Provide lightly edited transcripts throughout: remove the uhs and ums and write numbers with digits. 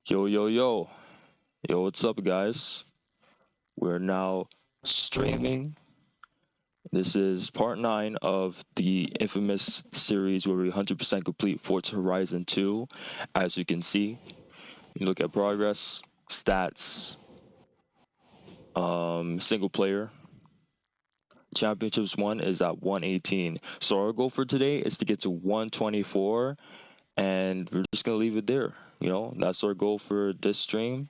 Yo, yo, yo. Yo, what's up, guys? We're now streaming. This is part 9 of the infamous series where we 100% complete Forza Horizon 2. As you can see, you look at progress, stats, single player. Championships 1 is at 118. So our goal for today is to get to 124, and we're just going to leave it there. That's our goal for this stream.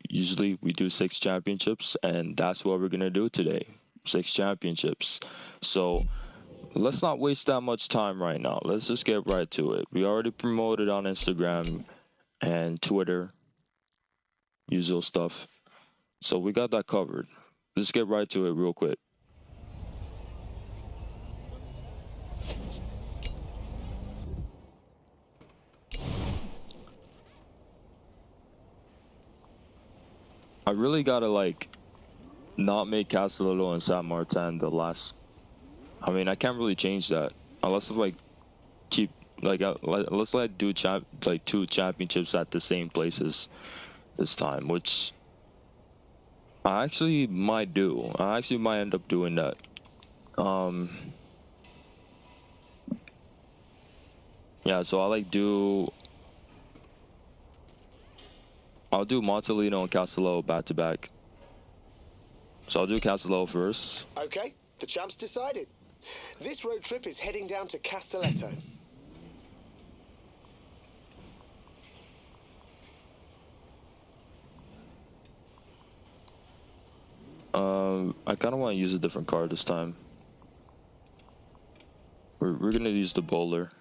Usually we do 6 championships, and that's what we're gonna do today. 6 championships. So let's not waste that much time right now. Let's just get right to it. We already promoted on Instagram and Twitter, usual stuff. So we got that covered. Let's get right to it real quick. I really gotta not make Castelletto and San Martin the last. I mean, I can't really change that unless I keep let's do 2 championships at the same places this time, which I actually might do. I actually might end up doing that. Yeah, so I'll do Montalino and Castello back to back. So I'll do Castello first. Okay, the champ's decided. This road trip is heading down to Castelletto. I kind of want to use a different car this time. We're gonna use the bowler.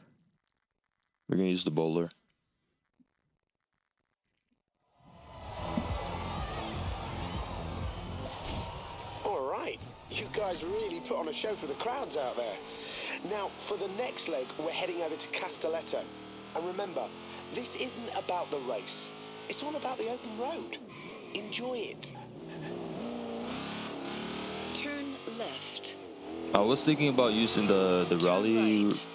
We're gonna use the bowler. All right, you guys really put on a show for the crowds out there. Now, for the next leg, we're heading over to Castelletto. And remember, this isn't about the race. It's all about the open road. Enjoy it. Turn left. I was thinking about using the rally, right.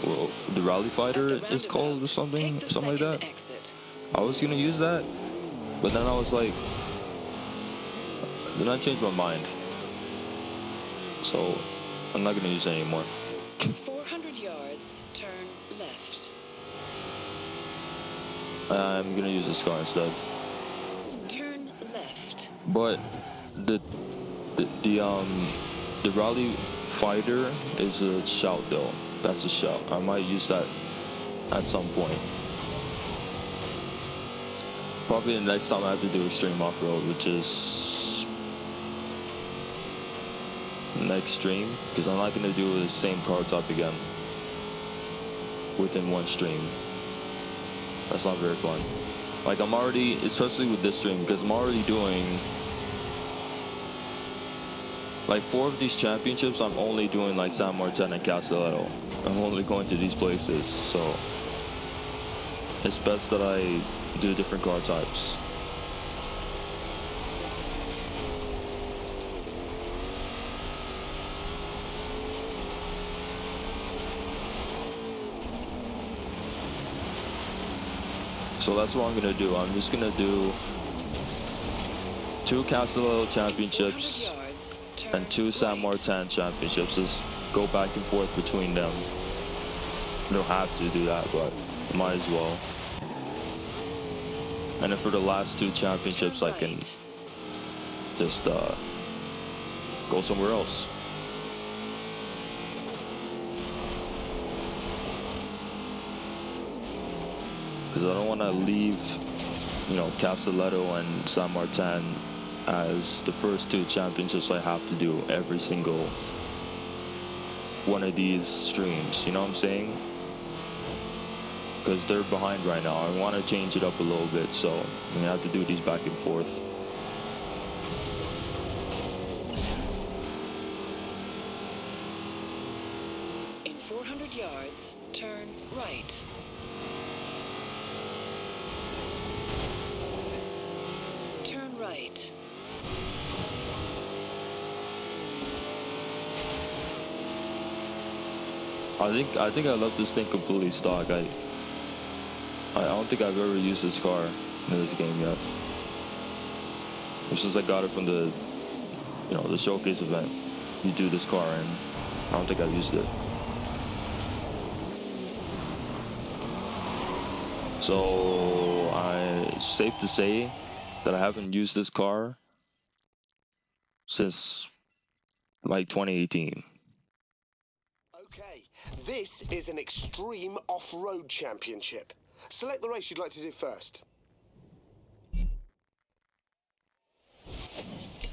well, the rally fighter it's called or something like that. Exit. I was gonna use that, but then I was like, then I changed my mind. So I'm not gonna use it anymore. 400 yards, turn left. I'm gonna use this car instead. Turn left. But the rally fighter is a shout though. That's a shout. I might use that at some point. Probably the next time I have to do extreme off-road, which is next stream, because I'm not gonna do the same car type again within one stream. That's not very fun. Like I'm already, especially with this stream, because I'm already doing 4 of these championships. I'm only doing San Martin and Castelletto. I'm only going to these places, so it's best that I do different car types. So that's what I'm gonna do. I'm just gonna do 2 Castelletto championships and 2 San Martin championships. Just go back and forth between them. You don't have to do that, but might as well. And then for the last 2 championships, I can just go somewhere else. Because I don't want to leave, Castelletto and San Martin as the first 2 championships I have to do every single one of these streams. You know what I'm saying? Because they're behind right now. I want to change it up a little bit, so I'm gonna have to do these back and forth. In 400 yards, turn right. Turn right. I think I left this thing completely stock. I don't think I've ever used this car. in this game yet. It's just I got it from the, the showcase event. You do this car, and I don't think I've used it. So it's safe to say that I haven't used this car since like 2018. Okay, this is an extreme off-road championship. Select the race you'd like to do first.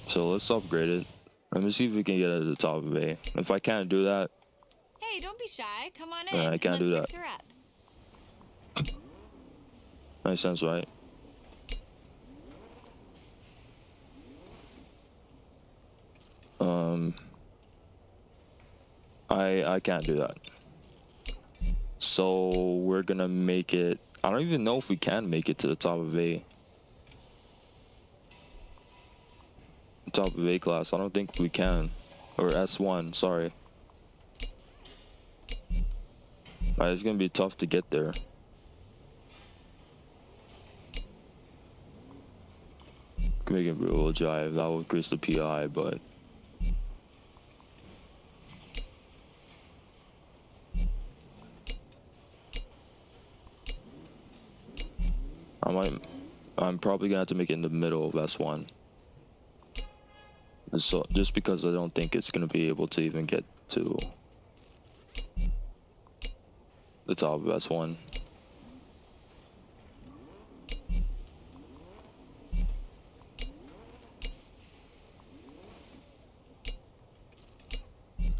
So let's upgrade it. Let me see if we can get it at the top of A. If I can't do that, Hey, don't be shy. Come on in. I can't do Let's that. fix her up. Makes sense, right? I can't do that. So we're gonna make it. I don't even know if we can make it to the top of A. Top of A class. I don't think we can. Or S1, sorry. It's gonna be tough to get there. Make it real drive. That will increase the PI, but I'm probably gonna have to make it in the middle of S1. So just because I don't think it's gonna be able to even get to the top of S1.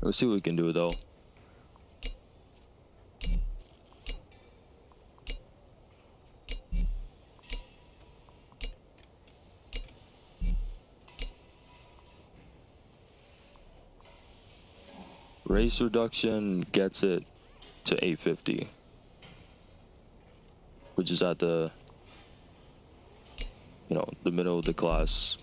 Let's see what we can do though. Race reduction gets it to 850, which is at the the middle of the class.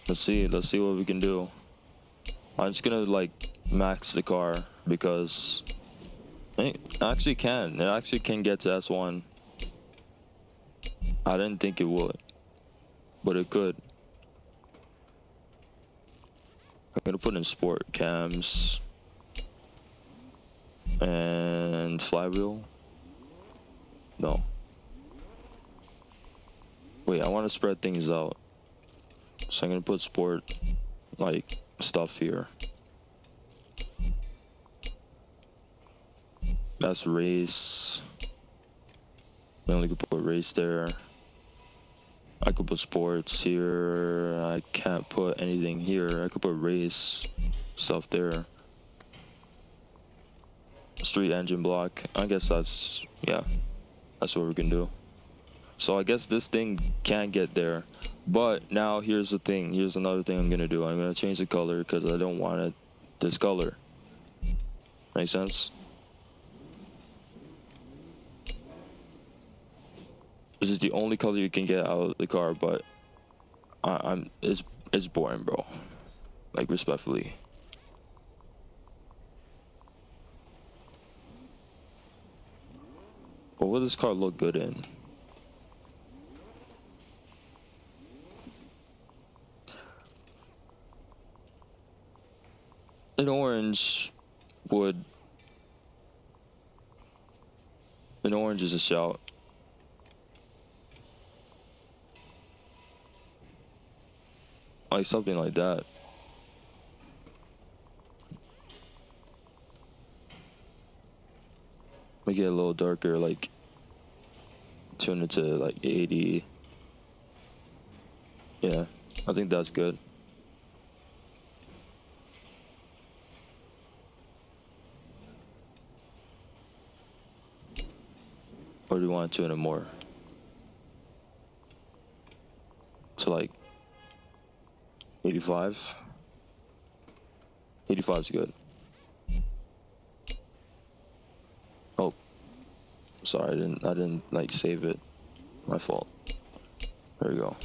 Let's see what we can do. I'm just gonna like max the car because it actually can get to S1. I didn't think it would, but it could. I'm gonna put in sport cams and flywheel. No. Wait, I want to spread things out. So I'm gonna put sport like stuff here. That's race. I only could put race there. I could put sports here. I can't put anything here. I could put race stuff there. Street engine block. I guess that's what we can do. So I guess this thing can't get there. But now here's the thing. Here's another thing I'm gonna do. I'm gonna change the color because I don't want it this color. Make sense? This is the only color you can get out of the car, but it's boring, bro. Like, respectfully. What will this car look good in? An orange would. An orange is a shout. Like something like that. Make it a little darker, like tune it to like 80. Yeah, I think that's good. Or do you want to tune it more? To like 85? 85 is good. Oh, sorry, I didn't like save it. My fault. There we go.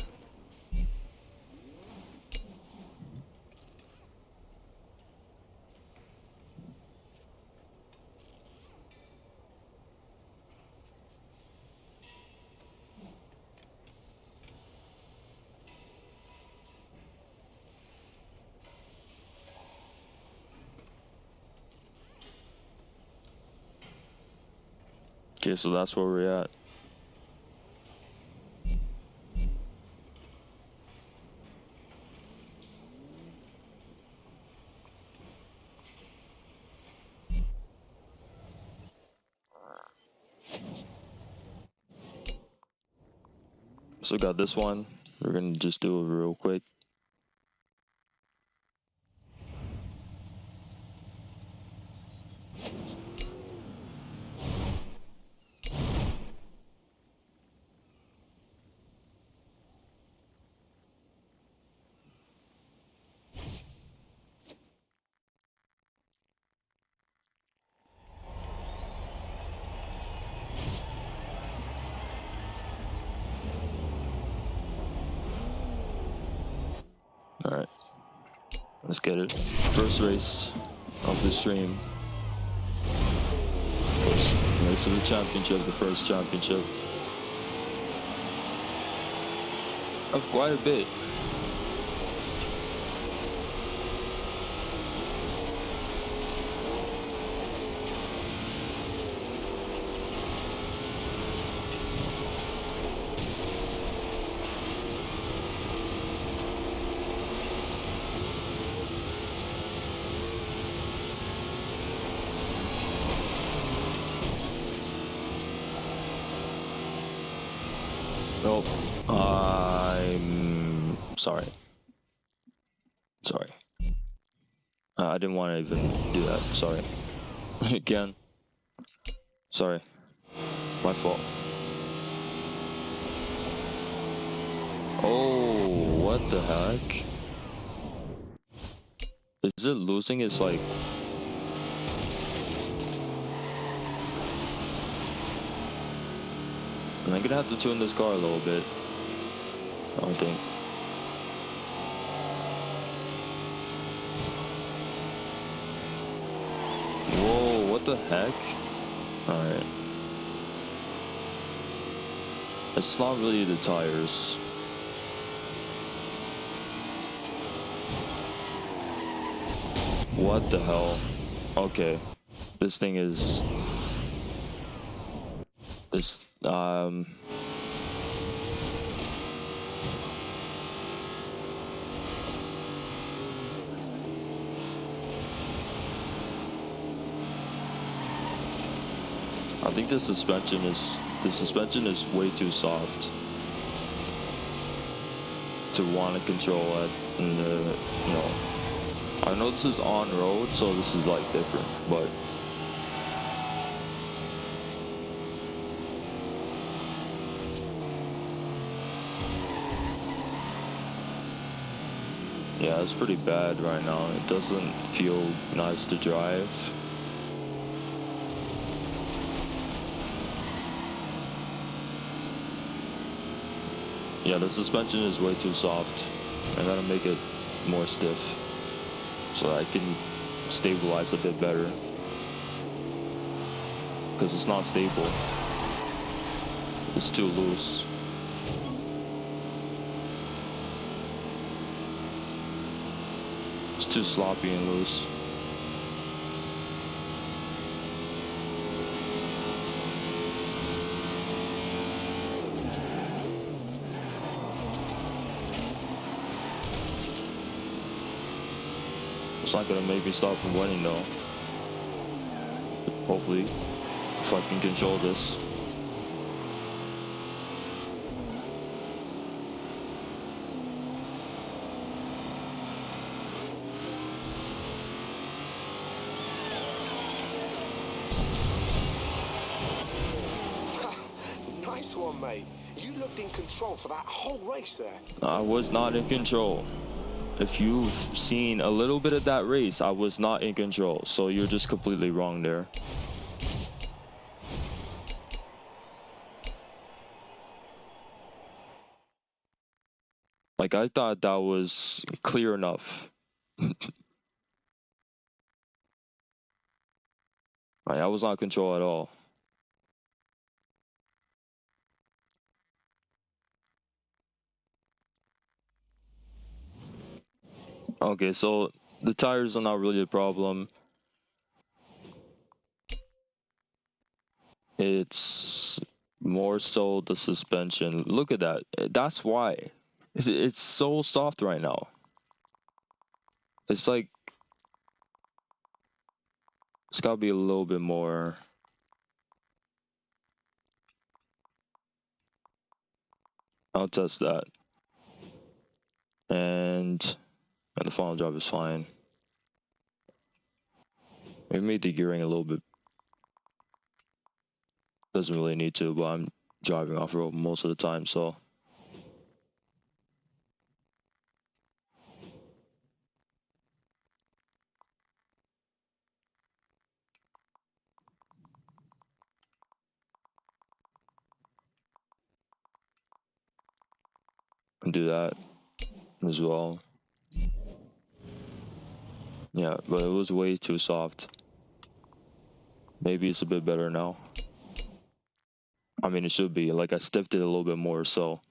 Okay, so that's where we're at. So got this one. We're gonna just do it real quick. All right, let's get it. First race of the stream. First race of the championship, the first championship of quite a bit. Nope. I'm sorry. Sorry. I didn't want to even do that. Sorry. Again. Sorry. My fault. Oh, what the heck? Is it losing its like... I'm gonna have to tune this car a little bit, I think. Whoa, what the heck? Alright. It's not really the tires. What the hell? Okay. This thing is... This, I think the suspension is way too soft to want to control it. And you know, I know this is on road, so this is like different, but yeah, it's pretty bad right now. It doesn't feel nice to drive. Yeah, the suspension is way too soft. I gotta make it more stiff so that I can stabilize a bit better. Because it's not stable. It's too loose. It's too sloppy and loose. It's not gonna make me stop from winning though. Hopefully, if I can control this. Nice one, mate. You looked in control for that whole race there. I was not in control. If you've seen a little bit of that race, I was not in control. So you're just completely wrong there. Like, I thought that was clear enough. Like, I was not in control at all. Okay, so the tires are not really a problem. It's more so the suspension. Look at that. That's why. It's so soft right now. It's like it's gotta be a little bit more. I'll test that. And the final job is fine. We made the gearing a little bit. Doesn't really need to, but I'm driving off road most of the time, so. And do that as well. Yeah, but it was way too soft. Maybe it's a bit better now. I mean, it should be. Like, I stiffed it a little bit more, so.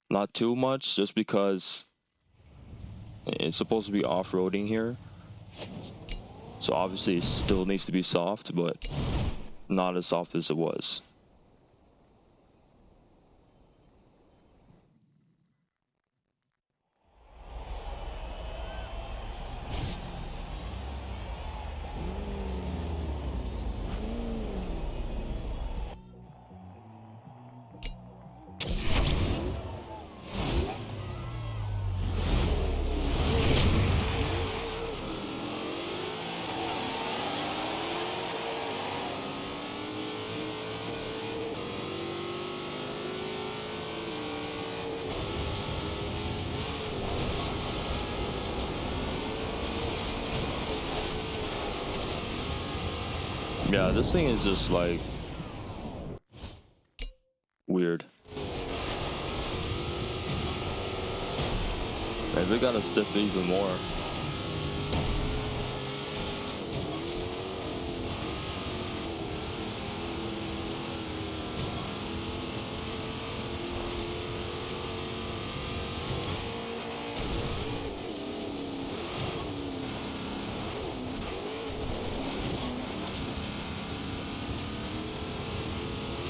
Not too much, just because it's supposed to be off-roading here. So obviously it still needs to be soft, but not as soft as it was. Yeah, this thing is just like weird. Maybe we gotta stiff it even more.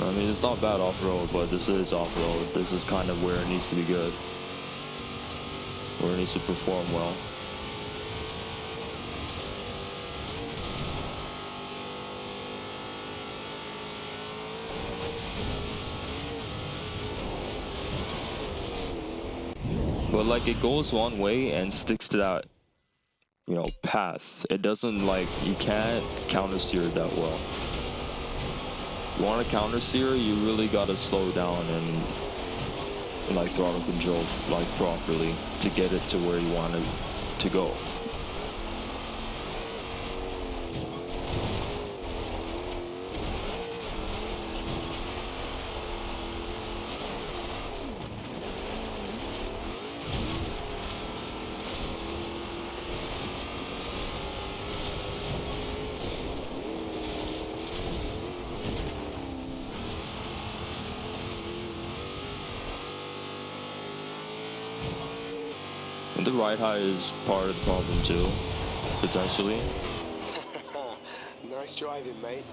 I mean, it's not bad off-road, but this is off-road. This is kind of where it needs to be good. Where it needs to perform well. But like, it goes one way and sticks to that, you know, path. It doesn't, like, you can't counter steer it that well. You want to counter steer, you really gotta slow down and like throttle control like properly to get it to where you want it to go. And the ride height is part of the problem too, potentially. Nice driving, mate.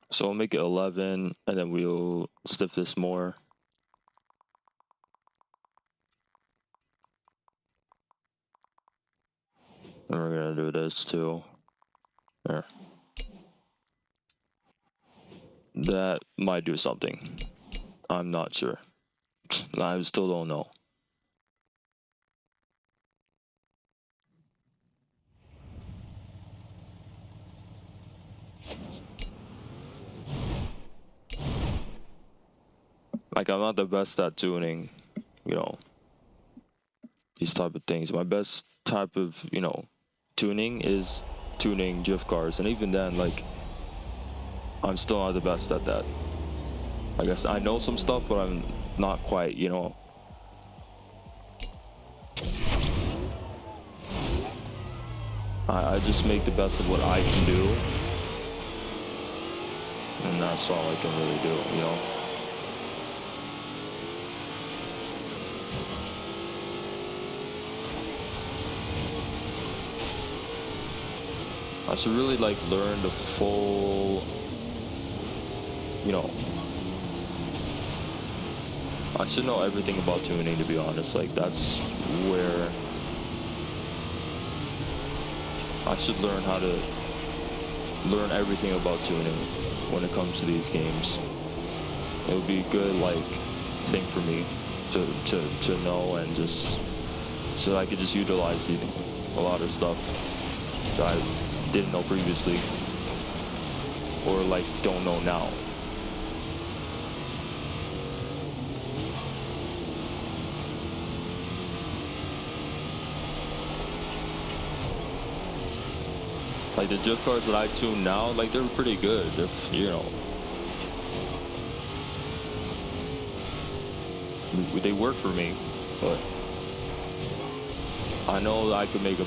So we'll make it 11, and then we'll stiff this more. And we're gonna do this too. There. That might do something. I'm not sure. I still don't know. Like I'm not the best at tuning, you know, these type of things. My best type of, tuning is tuning drift cars, and even then, like I'm still not the best at that. I guess I know some stuff, but I'm not quite, I just make the best of what I can do, and that's all I can really do. I should really like learn the full, I should know everything about tuning, to be honest. Like that's where I should learn how to learn everything about tuning when it comes to these games. It would be a good like thing for me to know, and just so I could just utilize a lot of stuff that I didn't know previously, or like don't know now. Like the drift cars that I tune now, like they're pretty good. They work for me, but I know that I could make a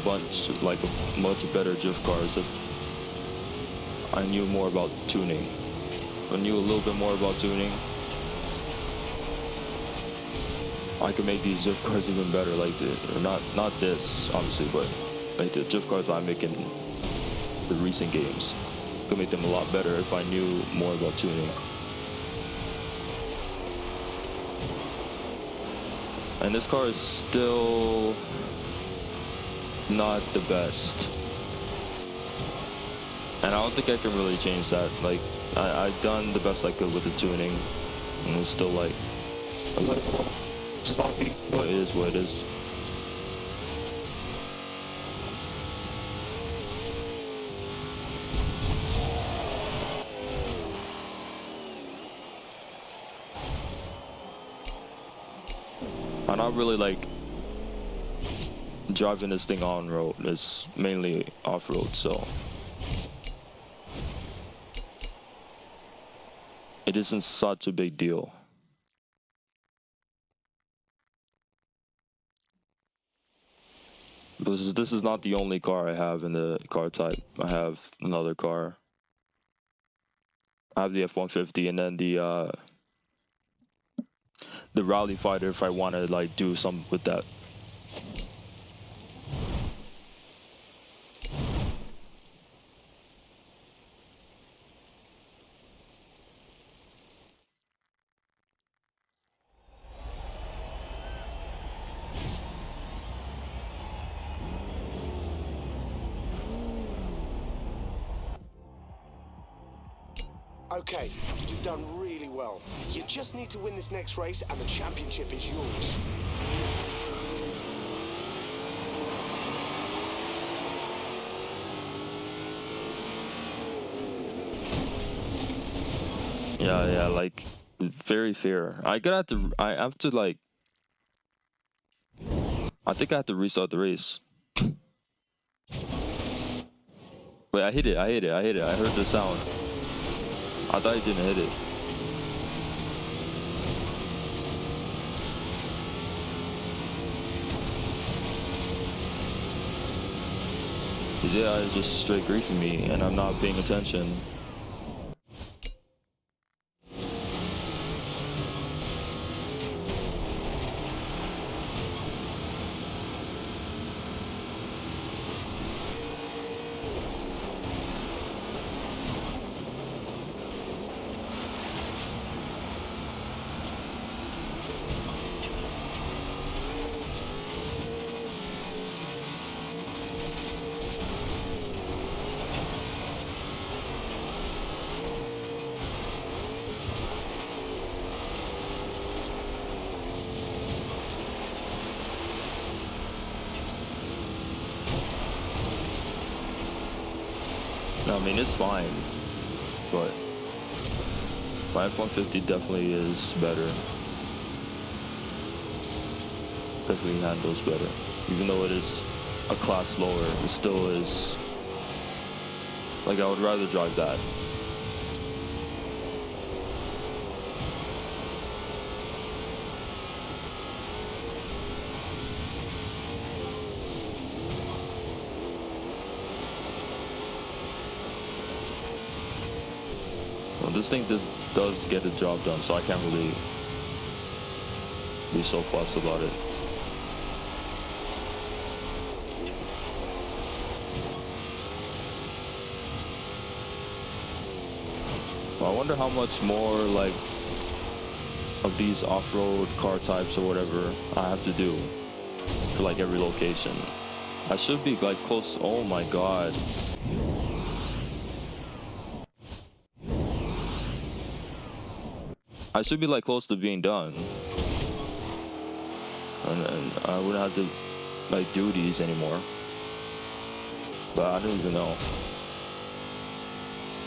much better drift cars if I knew more about tuning. If I knew a little bit more about tuning, I could make these drift cars even better. Like not this obviously, but like the drift cars I make in the recent games, could make them a lot better if I knew more about tuning. And this car is still not the best, and I don't think I can really change that. Like I've done the best I could with the tuning, and it's still like a little sloppy, but it is what it is. I'm not really like driving this thing on road. It's mainly off-road, so it isn't such a big deal. This is not the only car I have in the car type. I have another car. I have the F-150, and then the Rally Fighter if I want to like do something with that. Okay, you've done really well. You just need to win this next race and the championship is yours. Yeah, like very fair. I have to like, I think I have to restart the race. Wait, I hit it. I heard the sound. I thought I didn't hit it. Yeah, it's just straight griefing me, and I'm not paying attention. I mean, it's fine, but my F-150 definitely is better. definitely handles better. Even though it is a class lower, it still is, like, I would rather drive that. Well, this thing does get the job done, so I can't really be so fussed about it. Well, I wonder how much more, like, of these off-road car types or whatever I have to do for, like, every location. I should be, like, close. Oh my god. I should be, like, close to being done. And I wouldn't have to, like, do these anymore. But I don't even know.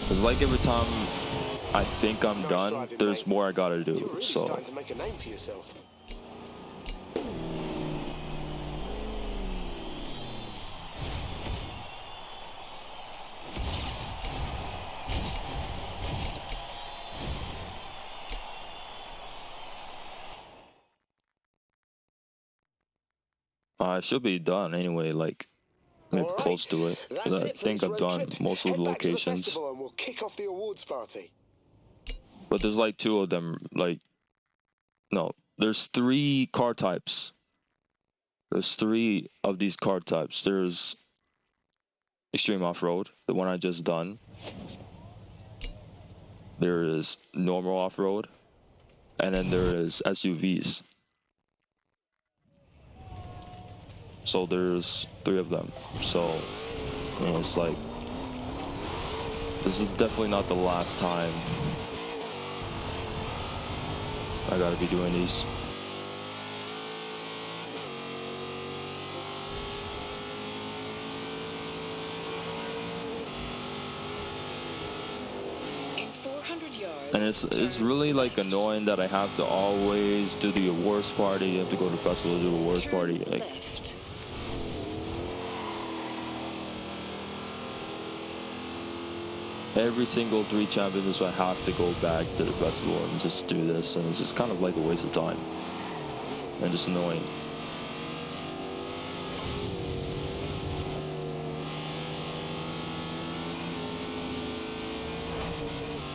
It's like every time I think I'm done, driving, there's mate. more I gotta You're do. really So starting to make a name for yourself. I should be done anyway, like maybe All close right, to it. that's I it for think this I've road done trip. most of Head the back to the locations. festival and we'll kick off the awards party. But there's like two of them, like, no, there's three car types. There's three of these car types. There's extreme off-road, the one I just done. There is normal off-road, and then there is SUVs. So there's three of them. So, you know, it's like, this is definitely not the last time I gotta be doing these. In 400 yards, And it's turn really like left. annoying that I have to always do the awards party. You have to go to the festival to do the awards Turn party. Like, left. every single 3 champions, so I have to go back to the festival and just do this, and it's just kind of like a waste of time and just annoying.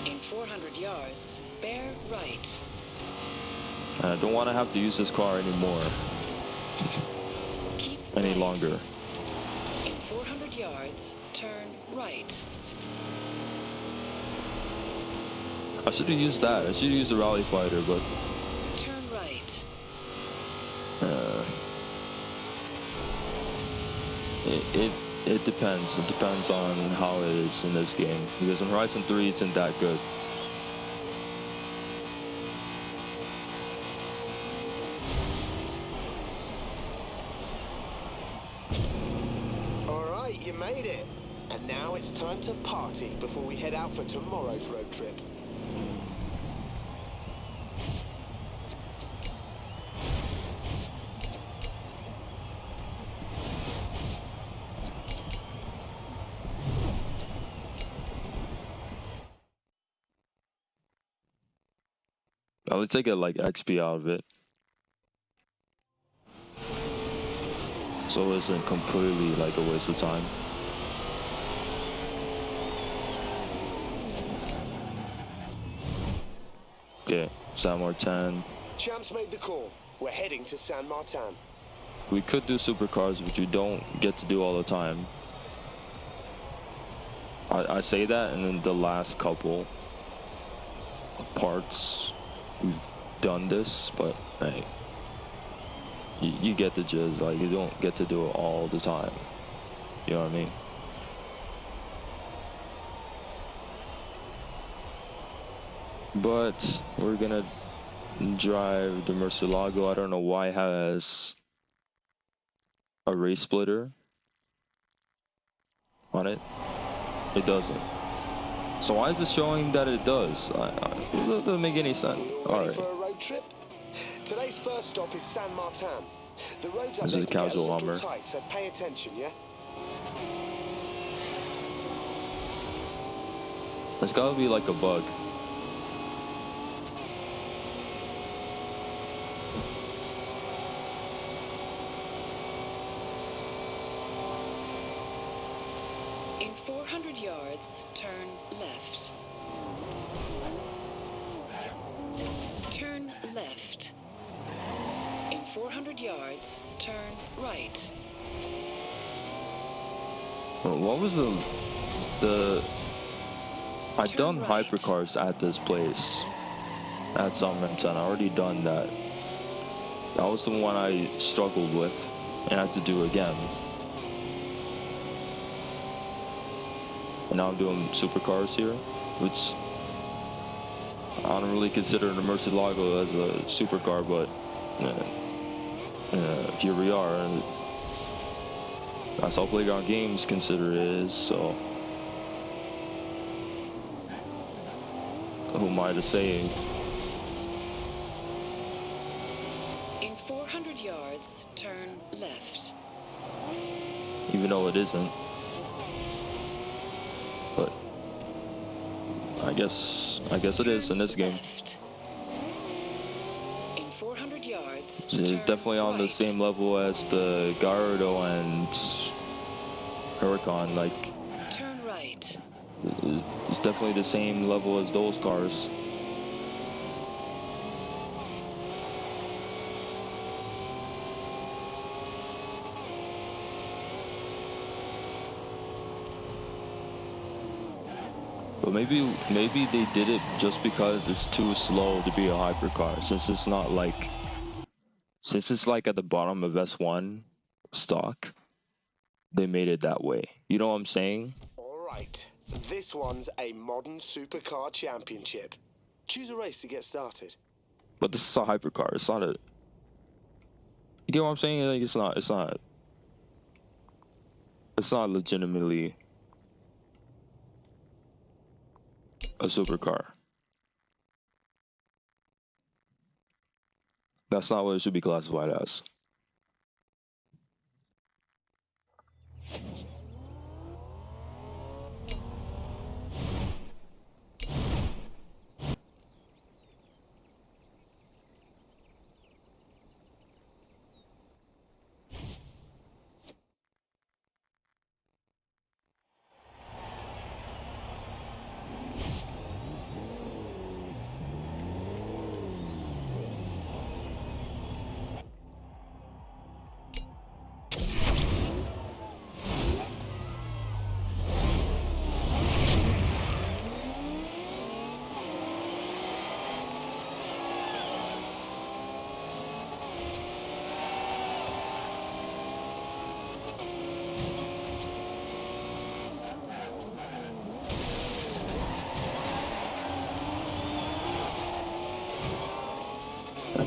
In 400 yards, bear right. And I don't want to have to use this car anymore, Keep any right. longer. In 400 yards, turn right. I should have used that. I should have used the rally fighter, but Turn right. it depends. It depends on how it is in this game, because in Horizon 3 isn't that good. All right, you made it. And now it's time to party before we head out for tomorrow's road trip. I would take it like XP out of it, so it isn't completely like a waste of time. Okay, San Martin. Champs made the call. We're heading to San Martin. We could do supercars, which we don't get to do all the time. I say that, and then the last couple parts we've done this, but hey, you get the gist. Like, you don't get to do it all the time. You know what I mean? But we're gonna drive the Murcielago. I don't know why it has a race splitter on it. It doesn't. So why is it showing that it does? It doesn't make any sense. All Ready right. for a road trip? Today's first stop is San Martin. The roads up This there is a can get a casual little Hummer. tight, so pay attention, yeah? It's gotta be like a bug. In 400 yards, turn left. Turn left. In 400 yards, turn right. What was the I've done right. hypercars at this place at Summerton. I already done that. That was the one I struggled with and I had to do again. And now I'm doing supercars here, which I don't really consider the Murcielago as a supercar, but here we are. And that's how Playground Games consider it is, so who am I to say? In 400 yards, turn left. Even though it isn't. But I guess it is in this game. Left. In 400 yards, It's turn definitely on the right. same level as the Gallardo and Huracan. Like, Turn right. it's definitely the same level as those cars. But maybe they did it just because it's too slow to be a hypercar. Since it's like at the bottom of S1 stock, they made it that way. You know what I'm saying? All right, this one's a modern supercar championship. Choose a race to get started. But this is a hypercar. It's not a. You get what I'm saying? Like it's not legitimately a supercar. That's not what it should be classified as.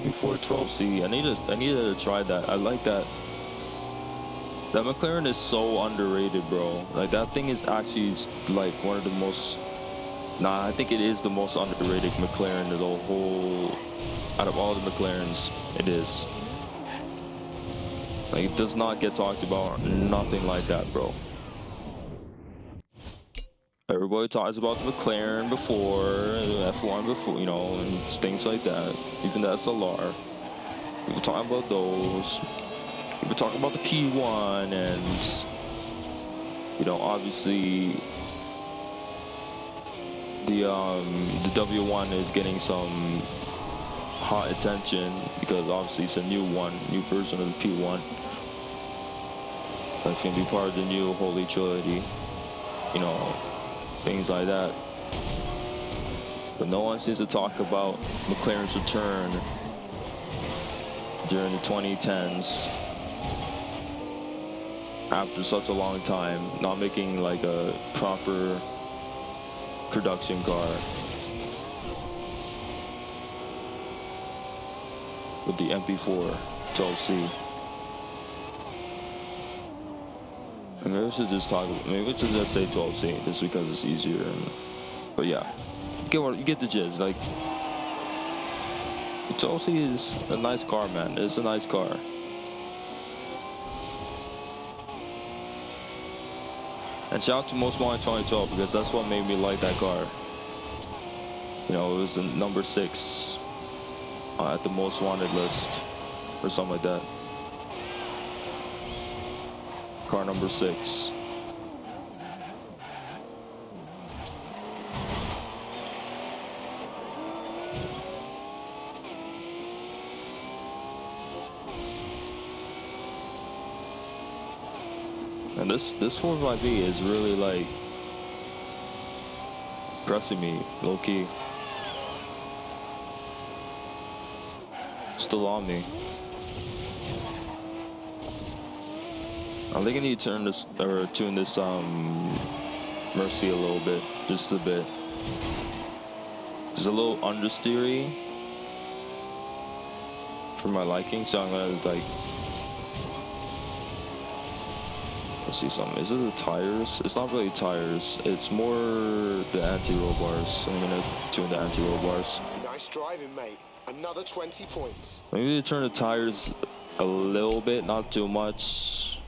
Before 12C, I needed to try that. I like that. That McLaren is so underrated, bro. Like that thing is actually like one of the most. Nah, I think it is the most underrated McLaren in the whole. Out of all the McLarens, it is. Like it does not get talked about. Nothing like that, bro. Everybody talks about the McLaren before, the F1 before, you know, and things like that. Even the SLR. People talk about those. People talk about the P1 and, you know, obviously the W1 is getting some hot attention because obviously it's a new version of the P1. That's going to be part of the new Holy Trilogy, you know. Things like that. But no one seems to talk about McLaren's return during the 2010s after such a long time, not making like a proper production car with the MP4 12C. Maybe we should just maybe we should just say 12C just because it's easier. But yeah, you get the gist. Like, 12C is a nice car, man. It's a nice car. And shout out to Most Wanted 2012 because that's what made me like that car. You know, it was the number 6 at the Most Wanted list or something like that. Car number 6. And this 45V is really like pressing me low key. Still on me. I think I need to turn this or tune this Mercy a little bit, just a bit. It's a little understeery for my liking, so I'm gonna like. Let's see something. Is it the tires? It's not really tires. It's more the anti-roll bars. I'm gonna tune the anti-roll bars. Nice driving, mate. Another 20 points. Maybe turn the tires a little bit, not too much.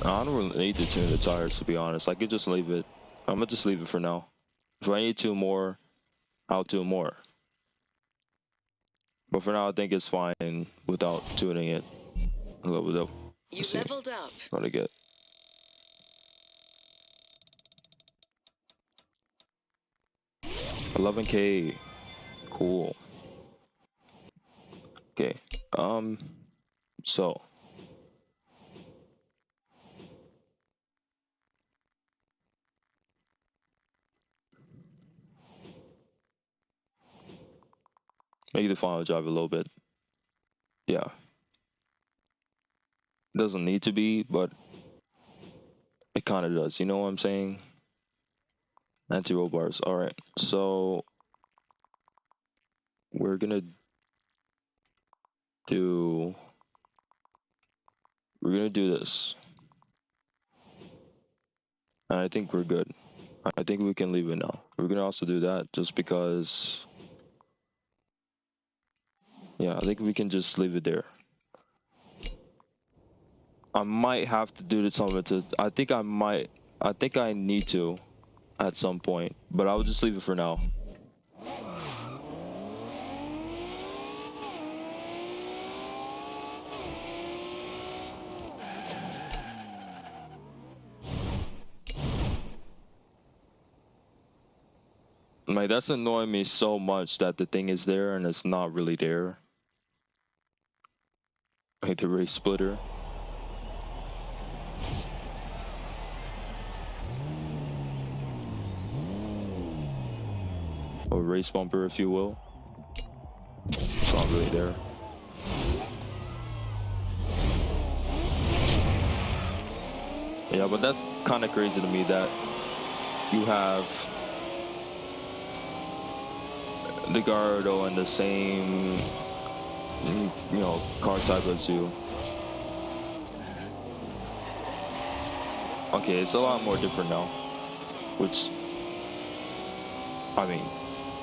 I don't really need to tune the tires, to be honest. I could just leave it. I'm gonna just leave it for now. If I need two more, I'll tune more. But for now, I think it's fine without tuning it. Leveled up. You leveled up. What I get. $11K. Cool. Okay. So. Make the final drive a little bit. Yeah. Doesn't need to be, but it kind of does. You know what I'm saying? Anti-roll bars. All right. So we're gonna do this, and I think we're good. I think we can leave it now. We're gonna also do that just because. Yeah, I think we can just leave it there. I might have to do something to. I think I need to at some point, but I'll just leave it for now. Like, that's annoying me so much that the thing is there and it's not really there. Like the race splitter. Or race bumper, if you will. It's not really there. Yeah, but that's kind of crazy to me that you have the Gardo and the same, you know, car type as you. Okay, it's a lot more different now, which, I mean,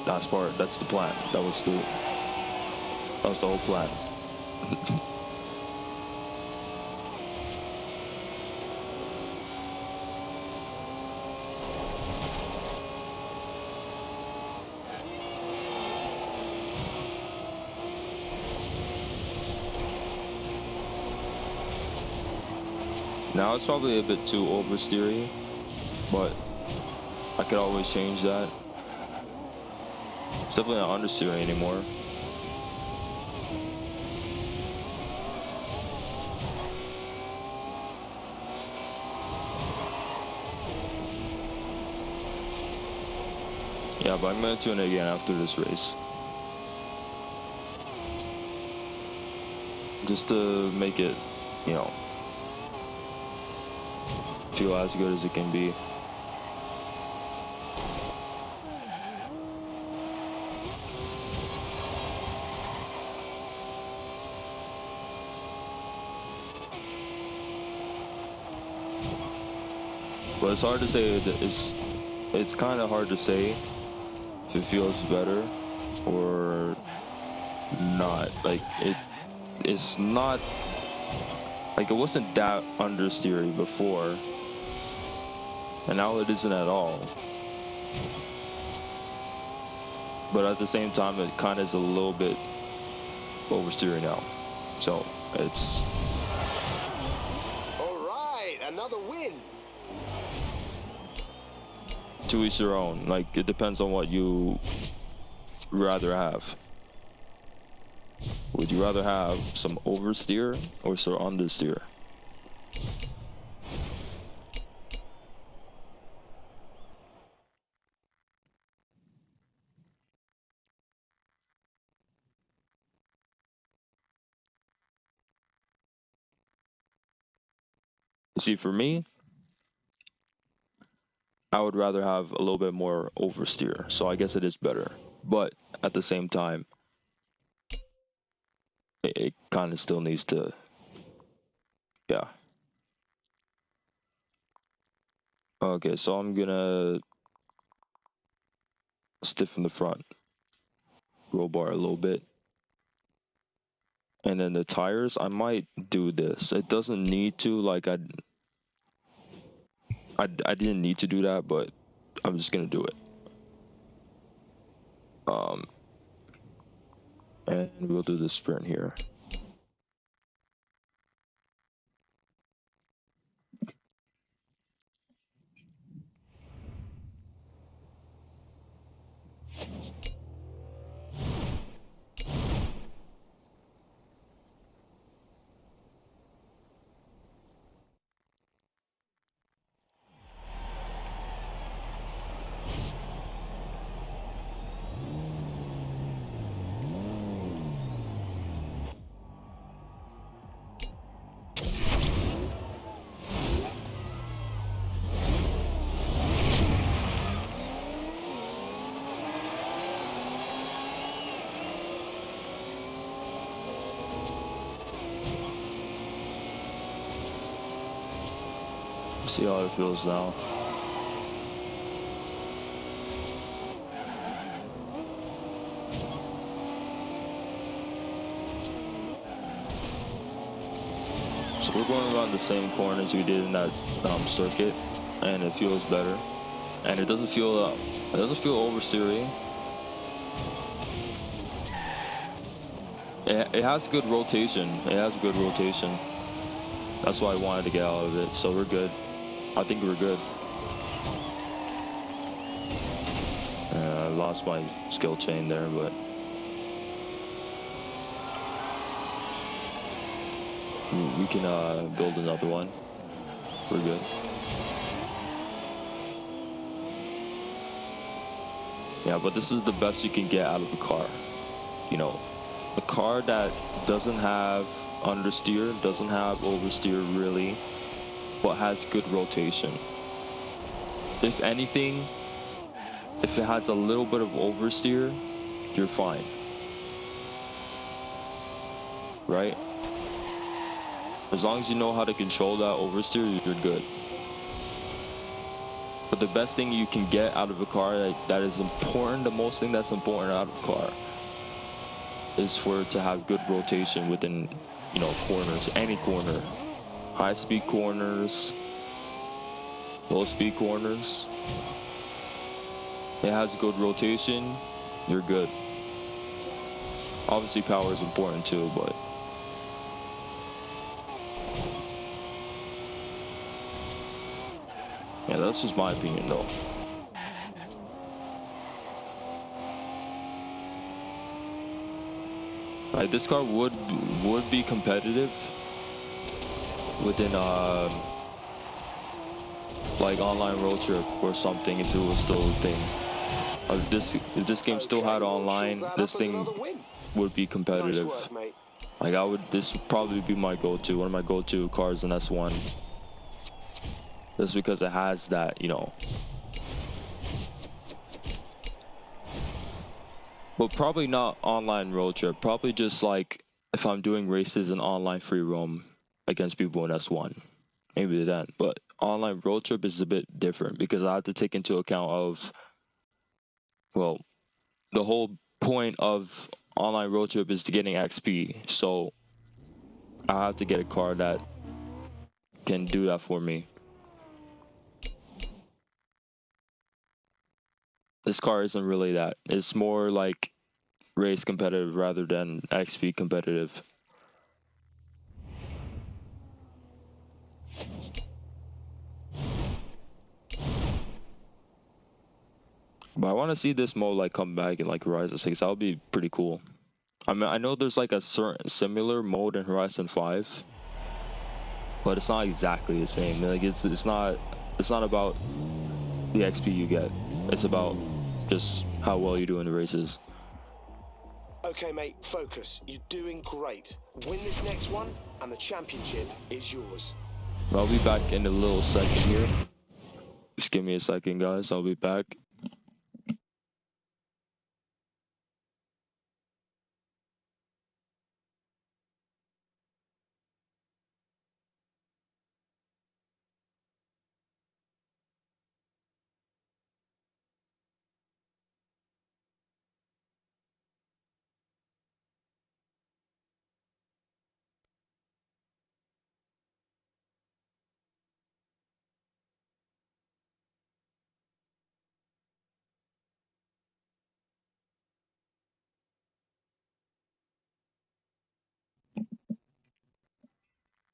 that's the plan. That was the whole plan. Now it's probably a bit too oversteery, but I could always change that. It's definitely not understeering anymore. Yeah, but I'm gonna tune it again after this race. Just to make it, you know, feel as good as it can be. But it's hard to say. It's kind of hard to say if it feels better or not. Like it's not like it wasn't that understeery before, and now it isn't at all. But at the same time, it kind of is a little bit oversteering now. So it's All right, another win. to each their own. Like, it depends on what you rather have. Would you rather have some oversteer or some understeer? See, for me, I would rather have a little bit more oversteer. So I guess it is better. But at the same time, it kind of still needs to, yeah. Okay, so I'm gonna stiffen the front roll bar a little bit. And then the tires, I might do this. It doesn't need to, like, I didn't need to do that, but I'm just gonna do it. And we'll do the sprint here. See how it feels now. So we're going around the same corners we did in that circuit, and it feels better. And it doesn't feel oversteering. It has good rotation. It has good rotation. That's why I wanted to get out of it. So we're good. I think we're good. I lost my skill chain there, but we can build another one. We're good. Yeah, but this is the best you can get out of a car. You know, a car that doesn't have understeer, doesn't have oversteer really, but has good rotation. If anything, if it has a little bit of oversteer, you're fine. Right? As long as you know how to control that oversteer, you're good. But the best thing you can get out of a car that is important, the most thing that's important out of a car, is for it to have good rotation within, you know, corners, any corner. High speed corners, low speed corners. It has good rotation, you're good. Obviously power is important too, but yeah, that's just my opinion though. Like, this car would be competitive within like online road trip or something if it was still a thing. If this game still had online, this thing would be competitive. Nice work, mate. Like, this would probably be my go-to, one of my go-to cars in S1. Just because it has that, you know. But probably not online road trip. Probably just like if I'm doing races in online free roam against people in S1. Maybe then. But online road trip is a bit different because I have to take into account of, well, the whole point of online road trip is to getting XP. So I have to get a car that can do that for me. This car isn't really that. It's more like race competitive rather than XP competitive. But I want to see this mode like come back in like Horizon 6. That would be pretty cool. I mean, I know there's like a certain similar mode in Horizon 5, but it's not exactly the same. Like it's not about the XP you get. It's about just how well you do in the races. Okay, mate, focus. You're doing great. Win this next one, and the championship is yours. I'll be back in a little second here. Just give me a second, guys. I'll be back.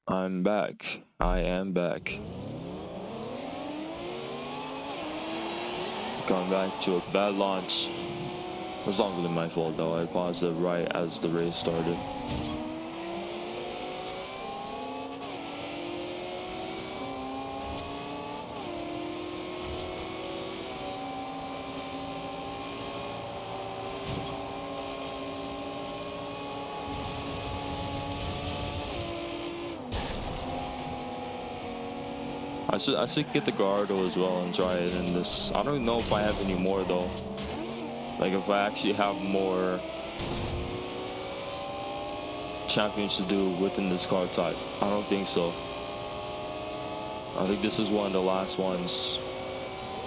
I'm back. I am back. Going back to a bad launch. It's not really my fault though. I paused it right as the race started. I should get the Gardo as well and try it in this. I don't know if I have any more though. Like if I actually have more champions to do within this car type. I don't think so. I think this is one of the last ones.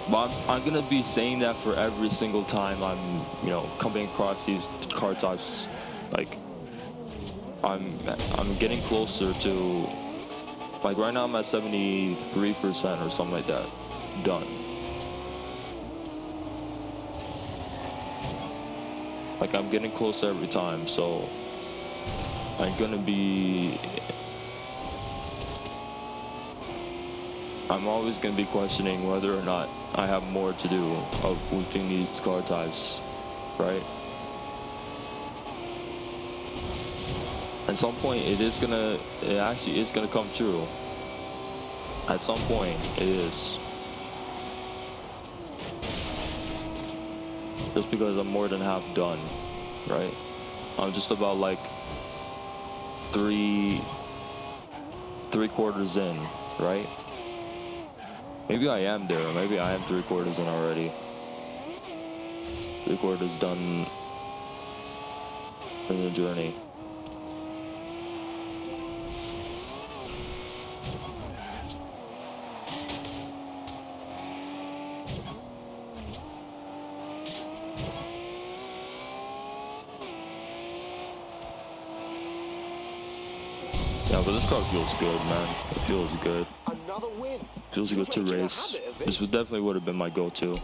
But I'm gonna be saying that for every single time I'm, you know, coming across these car types. Like I'm getting closer to, like right now I'm at 73% or something like that. Done. Like I'm getting closer every time, so I'm always gonna be questioning whether or not I have more to do within these car types, right? At some point it actually is gonna come true. At some point it is. Just because I'm more than half done, right? I'm just about like three quarters in, right? Maybe I am there. Maybe I am 3/4 in already. 3/4 done in the journey. Yeah, but this car feels good, man. It feels good. Another win. Feels good to race. This would definitely would have been my go-to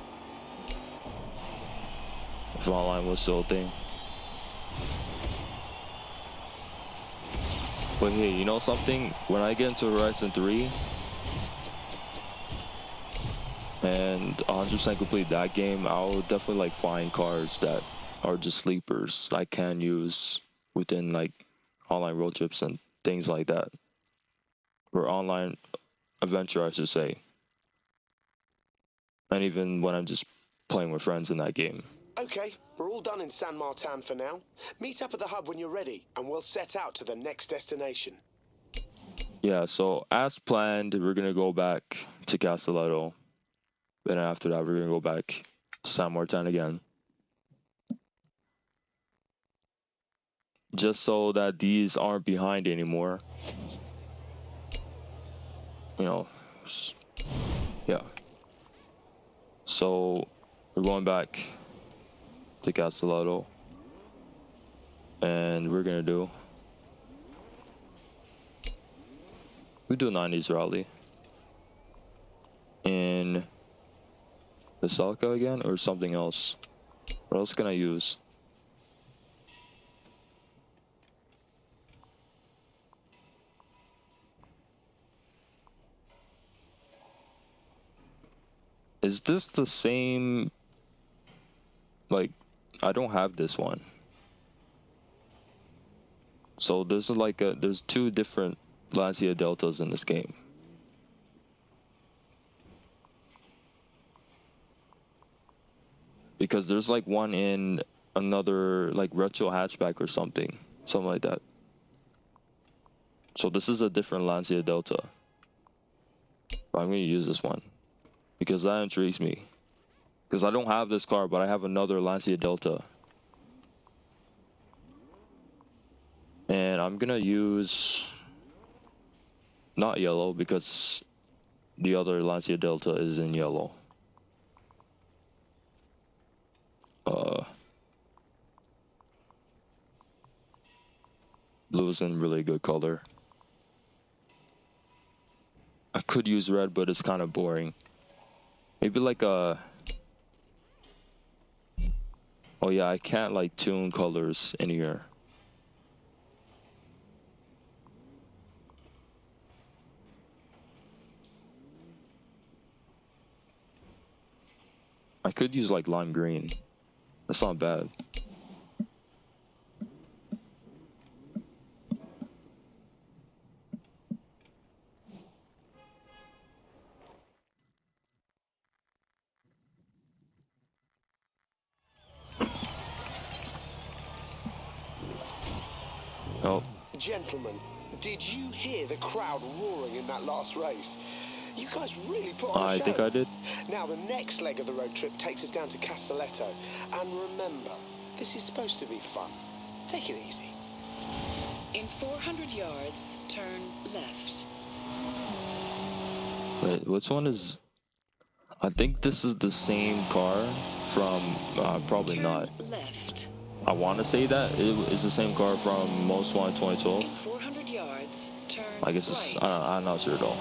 if online was still a thing. But hey, you know something? When I get into Horizon 3 and 100% complete that game, I'll definitely like find cars that are just sleepers I can use within like online road trips and things like that. Or online adventure, I should say. And even when I'm just playing with friends in that game. Okay, we're all done in San Martin for now. Meet up at the hub when you're ready, and we'll set out to the next destination. Yeah, so as planned, we're gonna go back to Castelletto. Then after that, we're gonna go back to San Martin again. Just so that these aren't behind anymore. You know, yeah. So we're going back to Castelletto. And we're gonna do We do 90s rally. In the Salka again or something else? What else can I use? Is this the same? Like, I don't have this one. So there's like there's two different Lancia Deltas in this game. Because there's like one in another like retro hatchback or something like that. So this is a different Lancia Delta. But I'm gonna use this one because that intrigues me. Because I don't have this car, but I have another Lancia Delta. And I'm gonna use not yellow because the other Lancia Delta is in yellow. Blue is in really good color. I could use red, but it's kind of boring. Maybe like a... Oh yeah, I can't like tune colors in here. I could use like lime green. That's not bad. Oh. Gentlemen, did you hear the crowd roaring in that last race? You guys really put on a I show. think I did. Now, the next leg of the road trip takes us down to Castelletto. And remember, this is supposed to be fun. Take it easy. In 400 yards, turn left. Wait, which one is... I think this is the same car from... probably Turn not. left. I want to say that it is the same car from Most Wanted 2012. In 400 yards, turn I guess it's... right. I'm not sure at all.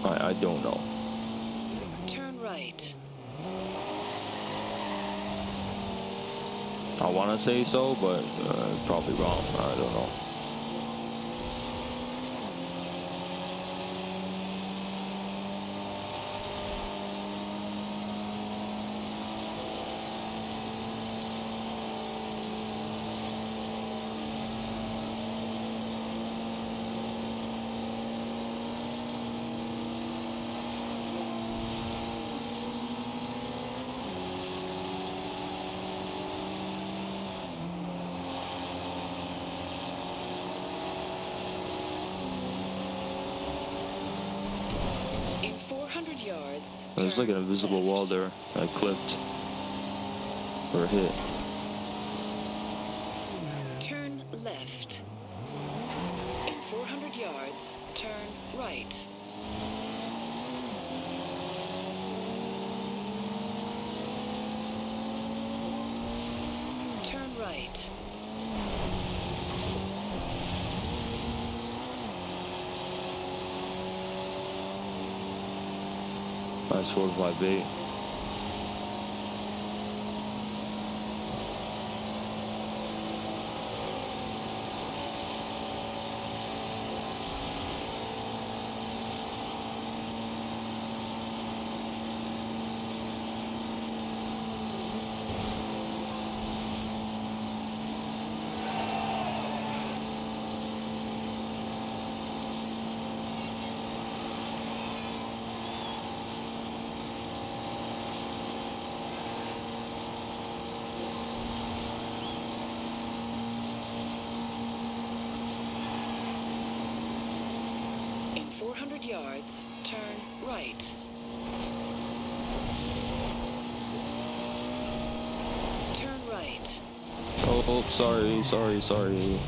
I don't know. Turn right. I want to say so, but probably wrong. I don't know. In 400 yards, There's like an turn invisible left. wall there. I clipped or hit. Turn left. In 400 yards, turn right. Turn right. Nice 4-5 bait. In 400 yards, turn right. Turn right. Oh, sorry.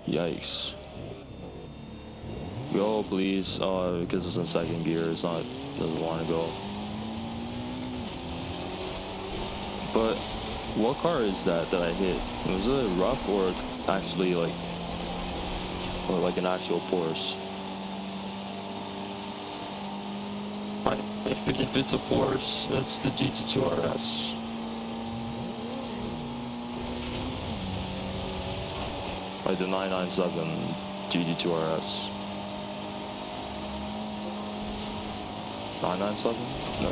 Yikes. Go, please. Because it's in second gear. It's not... Doesn't want to go. But What car is that I hit? Was it rough or actually like, or like an actual Porsche? If it's a Porsche, that's the GT2 RS. Like the 997 GT2 RS. 997? No.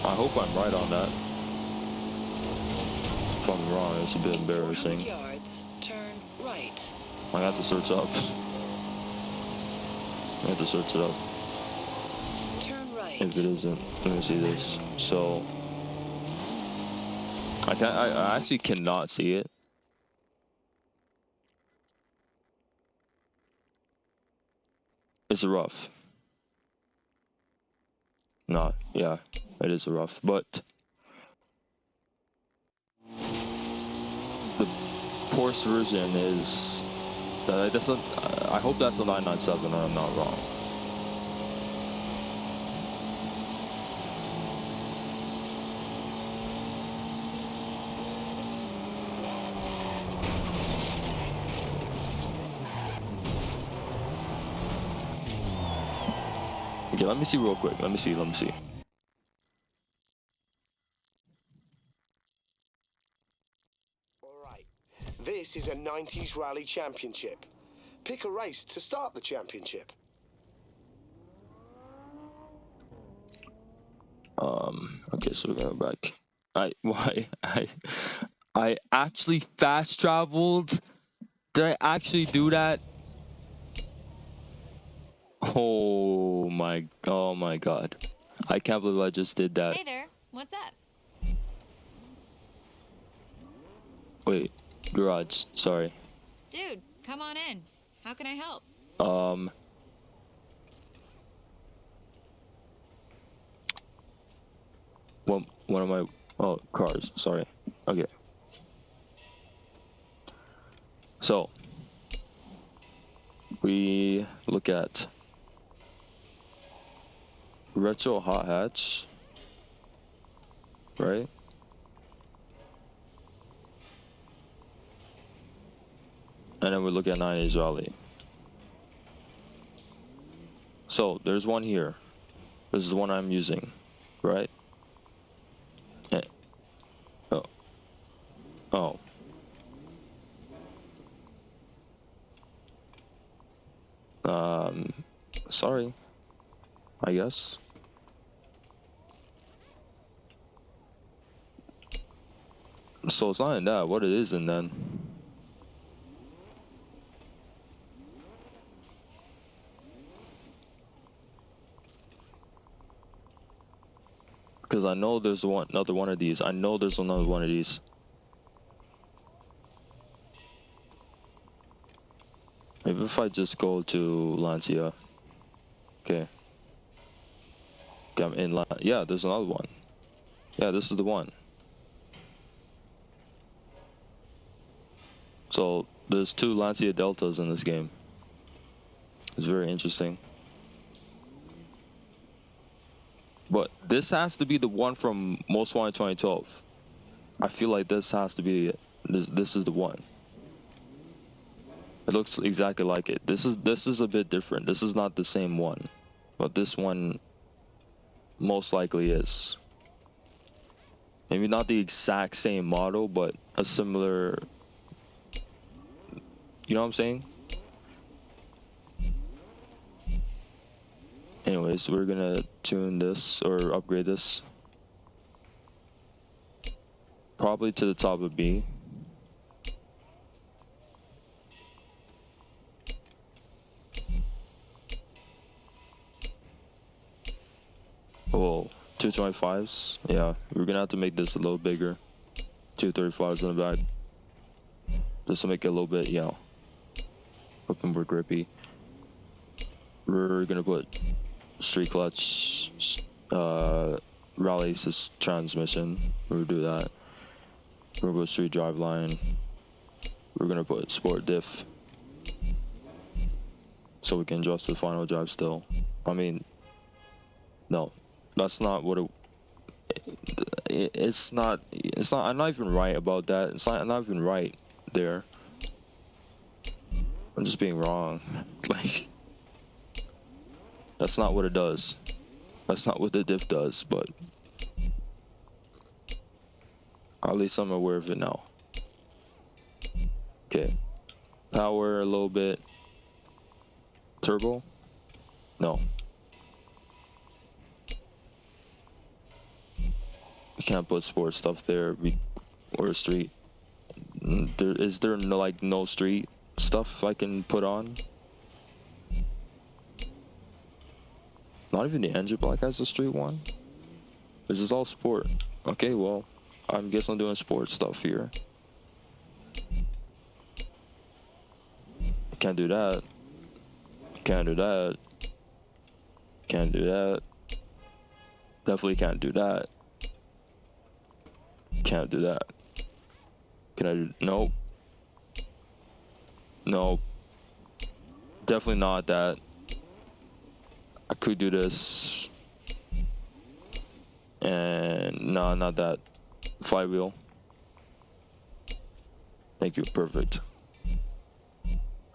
I hope I'm right on that. If I'm wrong, it's a bit embarrassing. Yards, turn right. I have to search up. I have to search it up. Turn right. If it isn't, let me see this. So I actually cannot see it. It's a rough. Not, yeah, it is a rough, but the Porsche version is that's a, I hope that's a 997 or I'm not wrong. Okay, let me see real quick. Let me see. All right, this is a 90s rally championship. Pick a race to start the championship. Okay, so we're going back. I actually fast traveled. Did I actually do that? Oh my god. I can't believe I just did that. Hey there. What's up? Wait, garage, sorry. Dude, come on in. How can I help? One of my, oh, cars, sorry. Okay. So, we look at retro hot hatch, right? And then we look at 90s rally. So there's one here. This is the one I'm using, right? Oh. Sorry, I guess. So it's not in that, what it is in then. Because I know there's another one of these. I know there's another one of these. Maybe if I just go to Lancia. Okay. Okay, I'm in yeah, there's another one. Yeah, this is the one. So there's two Lancia Deltas in this game. It's very interesting. But this has to be the one from Most Wanted 2012. I feel like this has to be it. This is the one. It looks exactly like it. This is a bit different. This is not the same one, but this one most likely is. Maybe not the exact same model, but a similar. You know what I'm saying? Anyways, we're gonna tune this or upgrade this. Probably to the top of B. Whoa, 225s? Yeah, we're gonna have to make this a little bigger. 235s in the back. Just to make it a little bit, you know, looking more grippy. We're gonna put street clutch, rally assist transmission. We'll do that. We're gonna put street drive line. We're gonna put sport diff. So we can adjust the final drive still. I mean, no, that's not what it, it's not. It's not. I'm not even right about that. It's not. I'm not even right there. I'm just being wrong. Like that's not what it does. That's not what the diff does. But at least I'm aware of it now. Okay. Power a little bit. Turbo? No. We can't put sports stuff there. Or street. Is there no, like no street stuff I can put on? Not even the engine block has a street one. This is all sport. Okay, well, I guess I'm doing sports stuff here. Can't do that. Can't do that. Can't do that. Definitely can't do that. Can't do that. Can I do? Nope. Nope. Definitely not that. I could do this. And no, not that. Flywheel. Thank you. Perfect.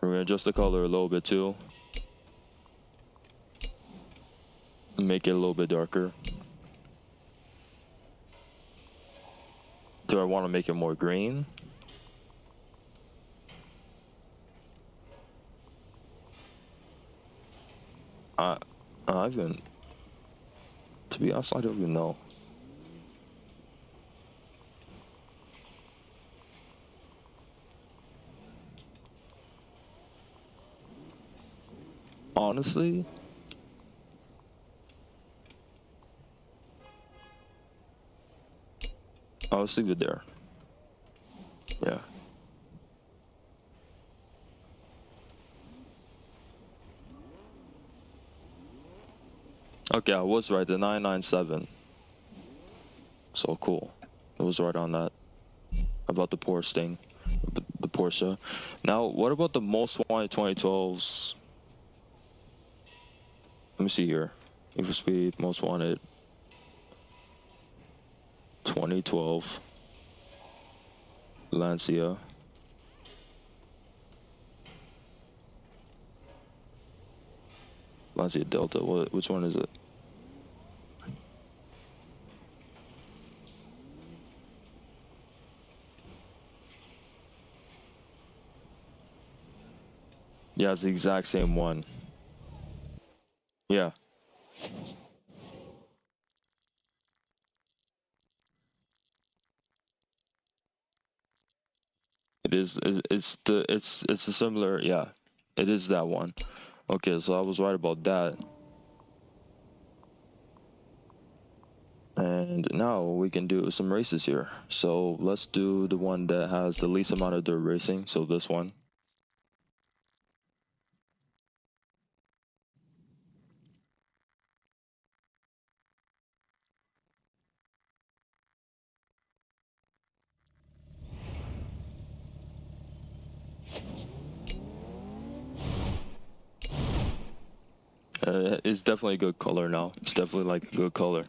We're gonna adjust the color a little bit too. Make it a little bit darker. Do I want to make it more green? I haven't. To be honest, I don't even know. Honestly, I'll just leave it there. Yeah. Okay, I was right. The 997. So cool. I was right on that. About the Porsche thing. The Porsche. Now, what about the most wanted 2012s? Let me see here. Need for Speed, most wanted. 2012. Lancia. Lancia Delta. Which one is it? Yeah, it's the exact same one. Yeah. It is. It's a similar. Yeah. It is that one. Okay, so I was right about that. And now we can do some races here. So let's do the one that has the least amount of dirt racing. So this one. It's definitely a good color now. It's definitely like a good color.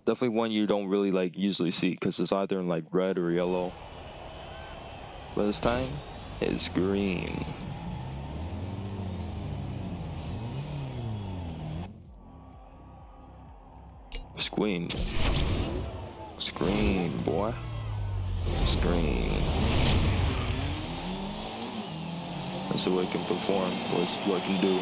Definitely one you don't really like usually see because it's either in like red or yellow. But this time, it's green. It's green. It's green, boy. It's green. That's what it can perform. What it can do.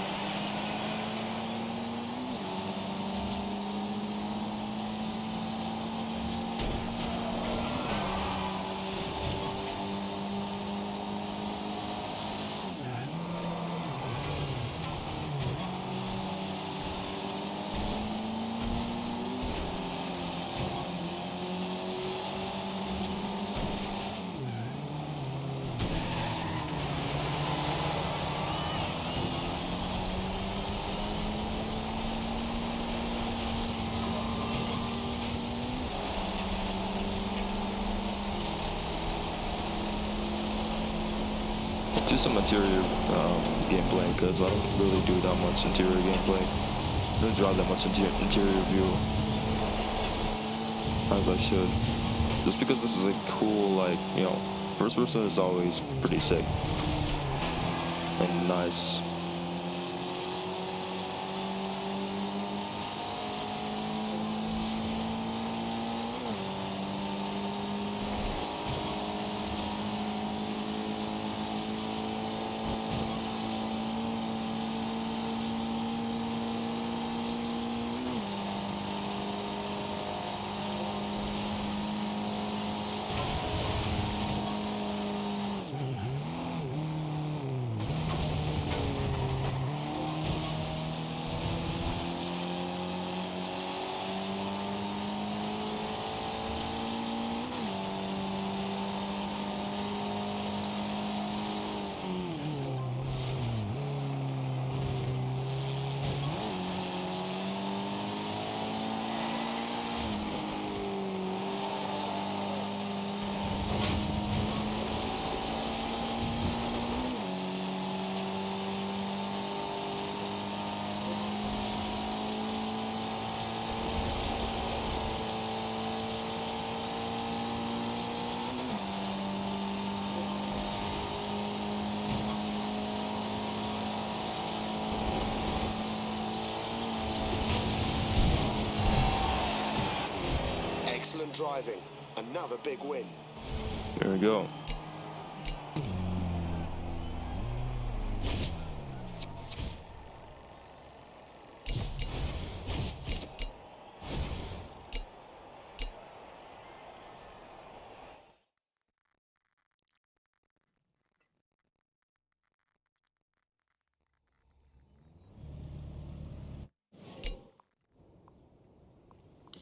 Do some interior gameplay because I don't really do that much interior gameplay. don't drive that much interior view as I should. Just because this is a cool, like, you know, first person is always pretty sick and nice. Excellent driving. Another big win. There we go.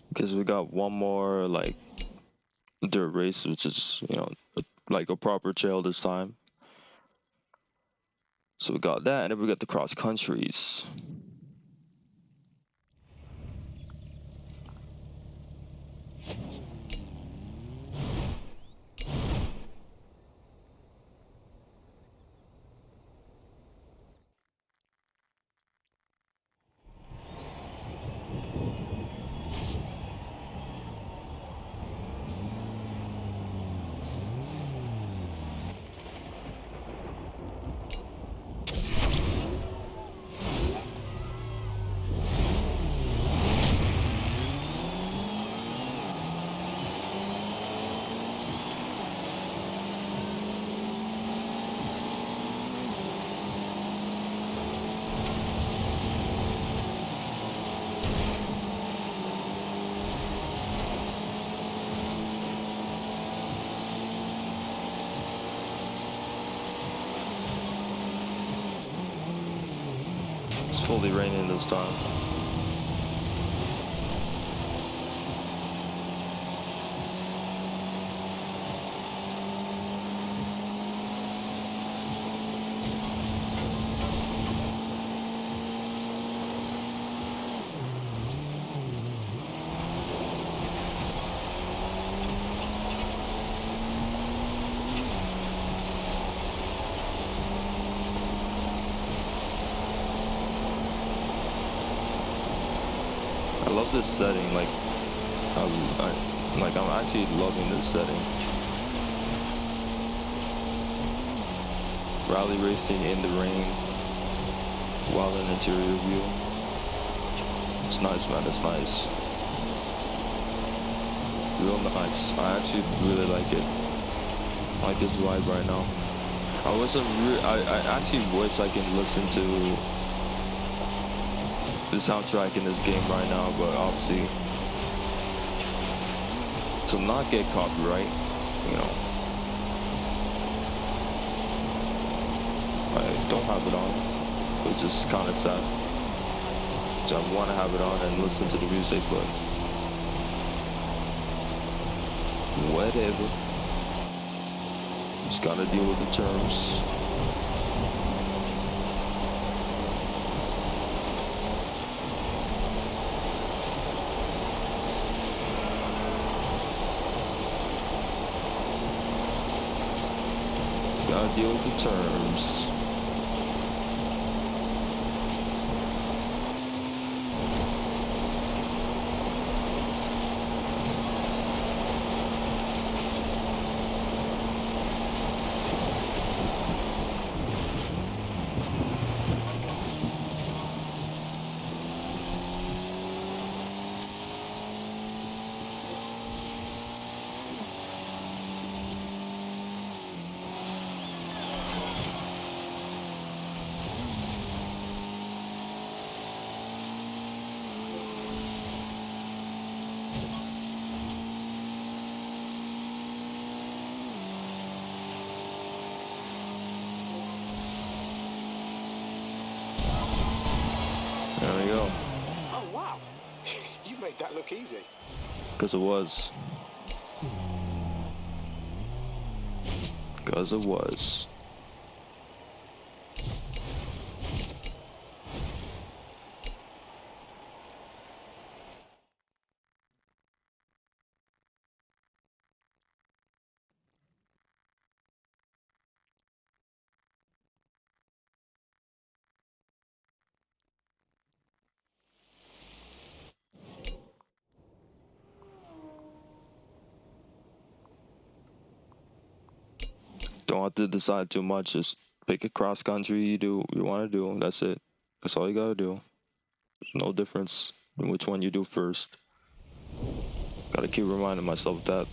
Because we got one more, like, dirt race, which is, you know, like a proper trail this time. So we got that, and then we got the cross countries. It's fully raining this time. I love this setting, like, I'm actually loving this setting. Rally racing in the rain while in interior view. It's nice, man, it's nice. Real nice. I actually really like it. I like this vibe right now. I actually wish I can listen to the soundtrack in this game right now, but obviously to not get copyright, you know, I don't have it on, which is kind of sad. So I want to have it on and listen to the music, but whatever. Just gotta deal with the terms. Gotta deal with the terms. look easy. Because it was. Because it was. Don't have to decide too much. Just pick a cross country you want to do. That's it. That's all you gotta do. No difference in which one you do first. Gotta keep reminding myself that.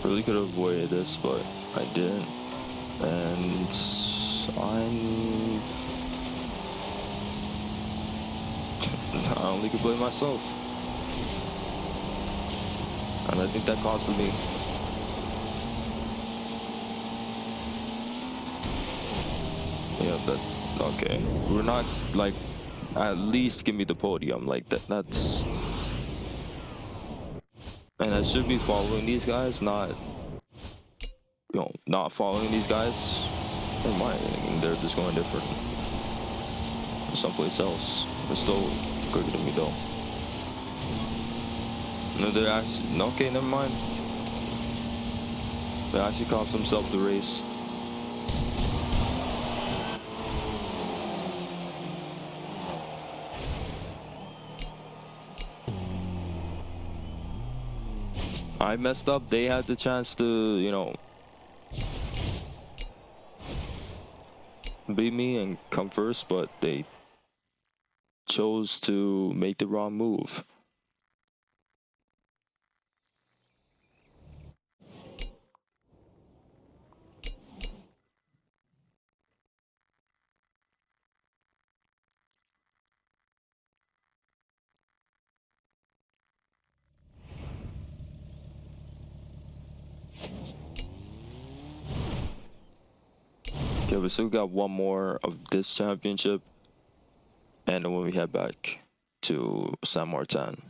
Really could have avoided this, but I didn't. And I only could blame myself. And I think that costed me. Yeah, but okay. We're not like, at least give me the podium. Like that's, and I should be following these guys, not not following these guys. Never mind, they're just going different someplace else. They're still quicker than me though. No, they're actually, okay, never mind. They actually cost themselves the race. I messed up. They had the chance to, beat me and come first, but they chose to make the wrong move. Okay, we still got one more of this championship, and then when we head back to San Martin.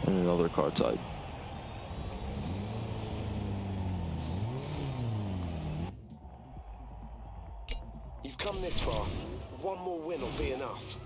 And another car type. You've come this far. One more win will be enough.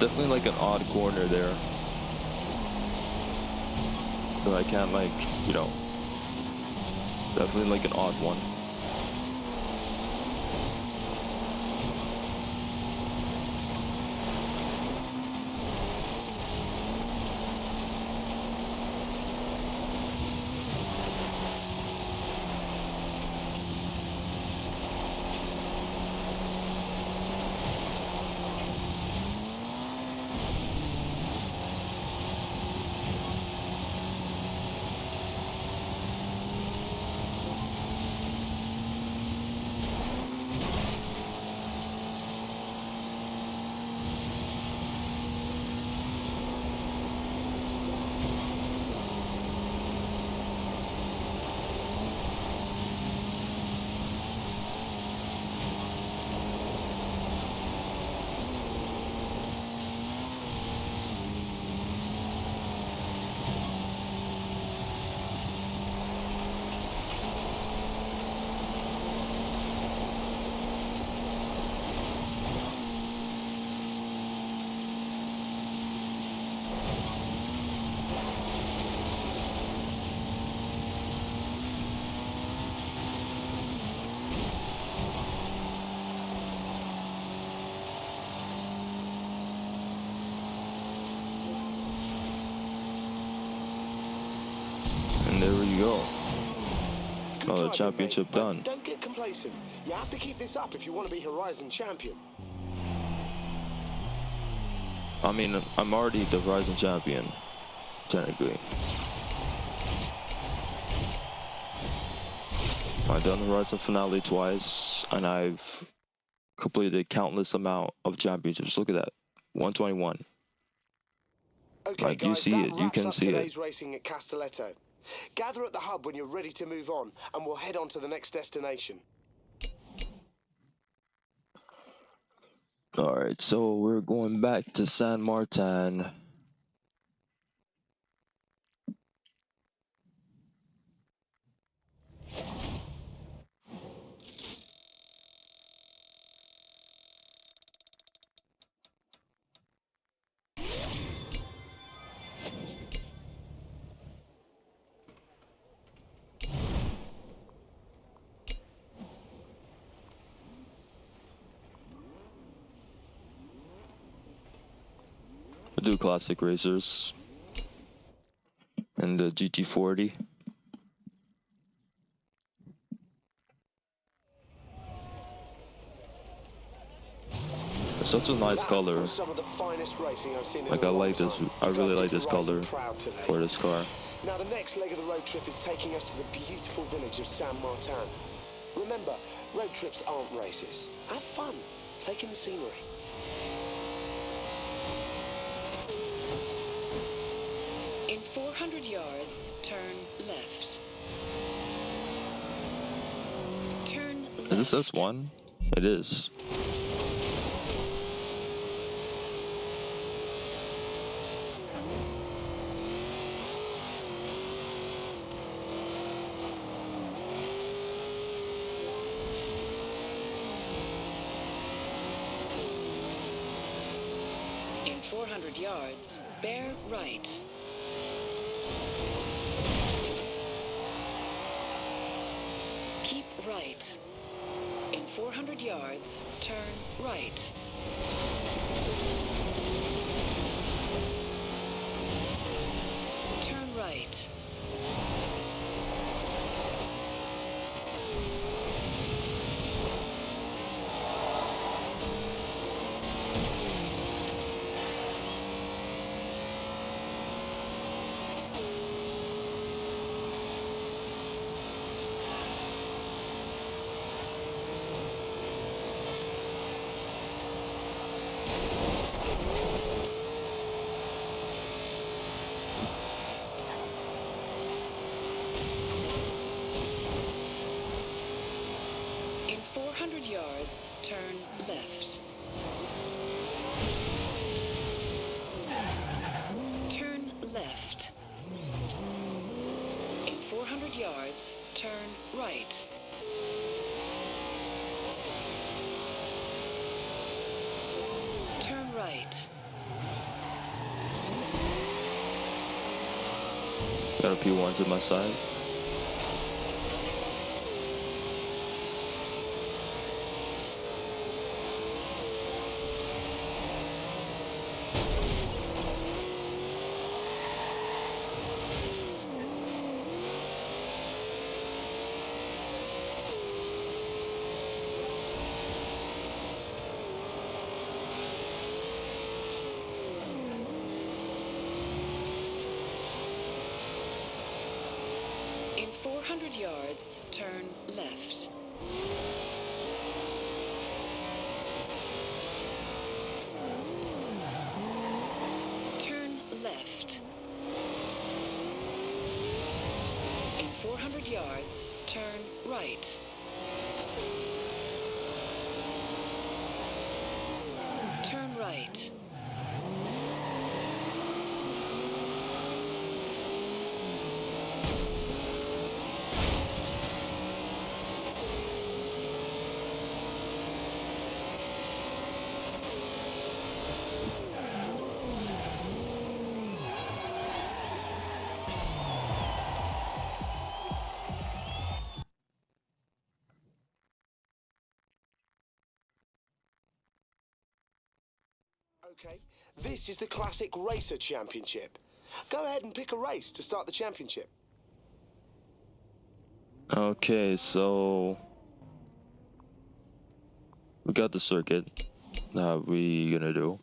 definitely like an odd corner there. But I can't like, you know, definitely like an odd one. And there we go. Good Oh, the driving, championship mate, but done. don't get complacent. You have to keep this up if you want to be Horizon champion. I mean, I'm already the Horizon champion, technically. I've done Horizon Finale twice, and I've completed countless amount of championships. Look at that, 121. Okay, Like, you guys, see that it, you wraps can up see it. today's racing at Castelletto. Gather at the hub when you're ready to move on, and we'll head on to the next destination. All right, so we're going back to San Martin. We'll do classic racers and the GT40. It's such a nice That color. was some of the finest racing I've seen in Like, a I long like this. time. I You really guys like did this Horizon color proud today. for this car. Now the next leg of the road trip is taking us to the beautiful village of San Martin. Remember, road trips aren't races. Have fun, taking the scenery. In 400 yards, turn left. Turn left. Is this S1? It is. In 400 yards, bear right. Keep right. In 400 yards, turn right. Turn right. In 400 yards, turn left. Turn left. In 400 yards, turn right. Turn right. Got a P1 to my side. In 400 yards, turn left. Turn left. In 400 yards, turn right. Turn right. Okay, this is the Classic Racer Championship. Go ahead and pick a race to start the championship. Okay, so we got the circuit that we gonna do.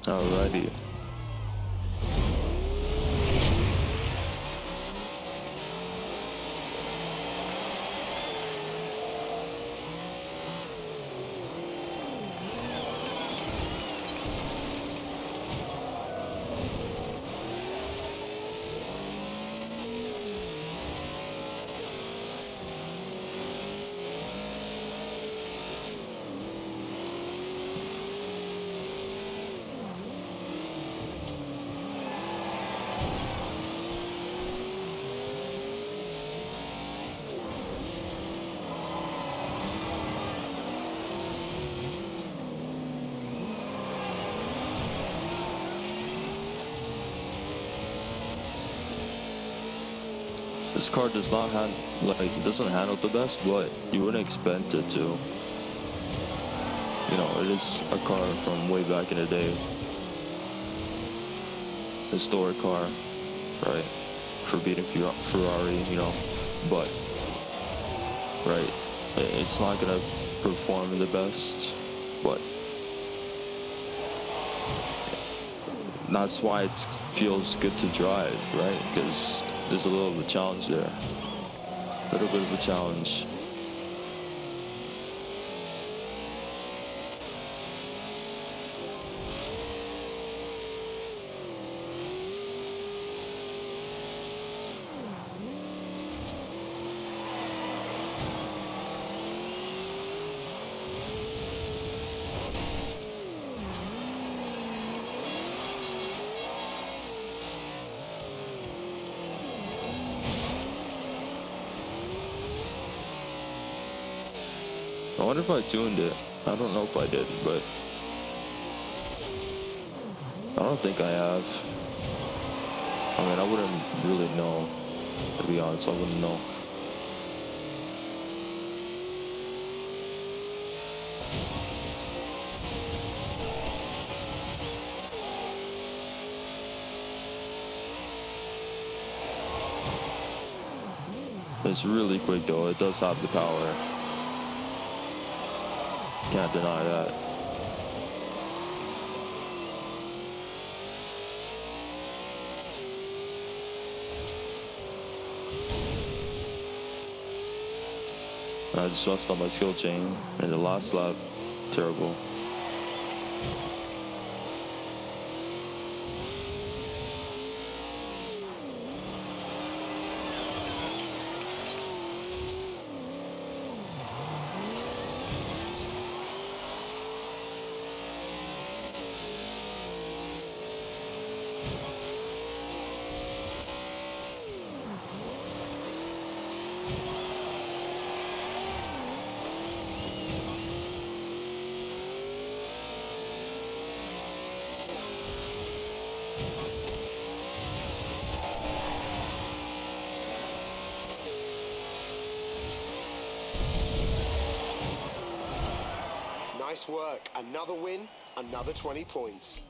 Alrighty. This car does not it doesn't handle the best, but you wouldn't expect it to. You know, it is a car from way back in the day. Historic car, right? For beating Ferrari, you know, but, right, it's not gonna perform the best, but that's why it feels good to drive, right? Because there's a little of a challenge there. A little bit of a challenge. I wonder if I tuned it. I don't know if I did, but I don't think I have. I mean, I wouldn't really know. To be honest, I wouldn't know. It's really quick though. It does have the power. Can't deny that. I just messed up my skill chain in the last lap. Terrible. Nice work. Another win, another 20 points.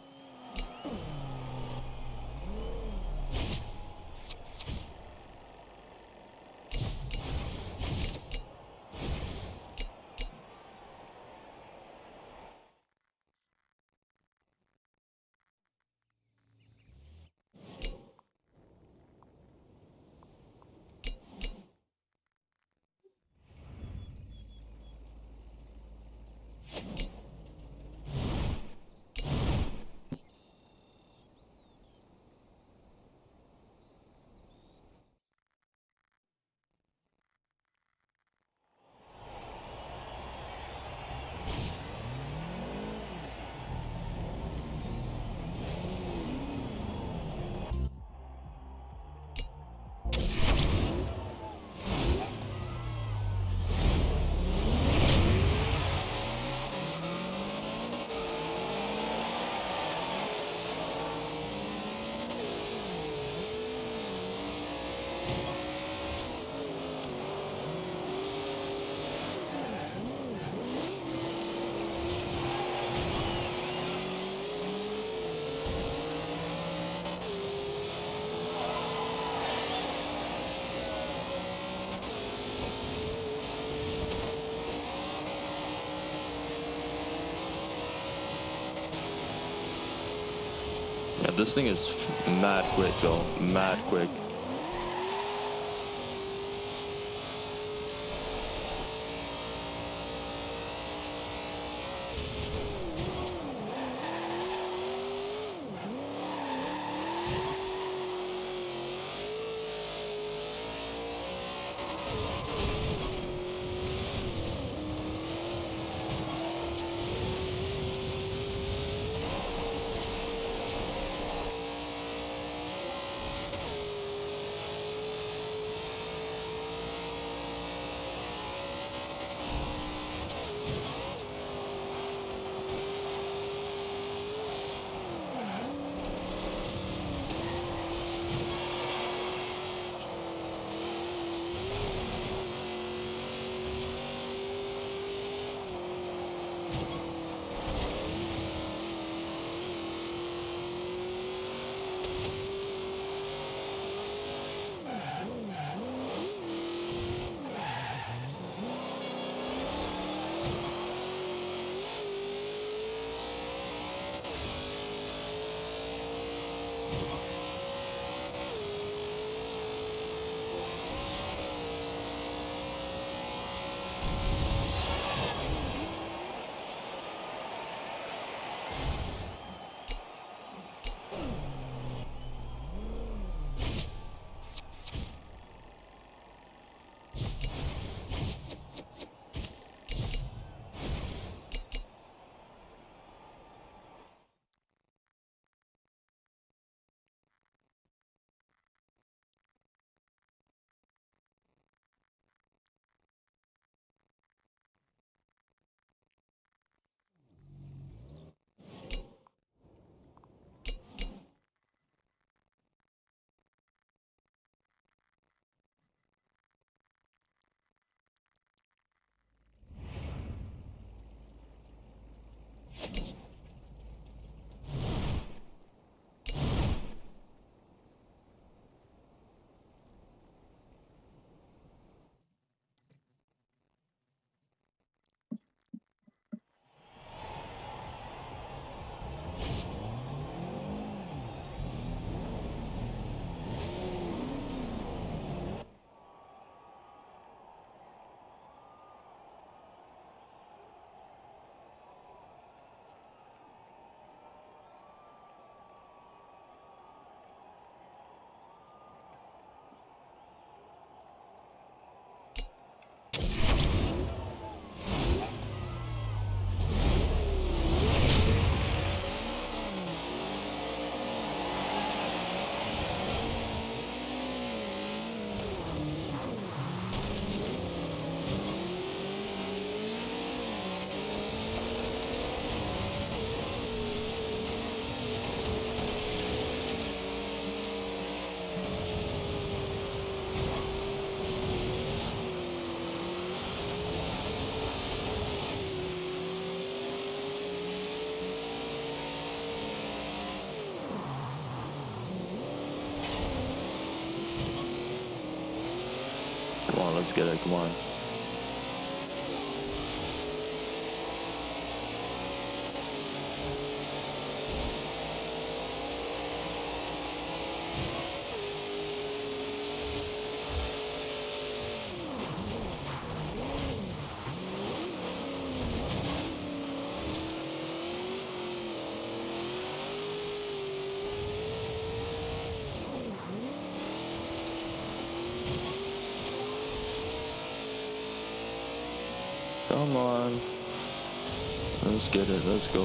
Yeah, this thing is mad quick though, mad quick. Come on, let's get it. Come on. Come on. Let's get it. Let's go.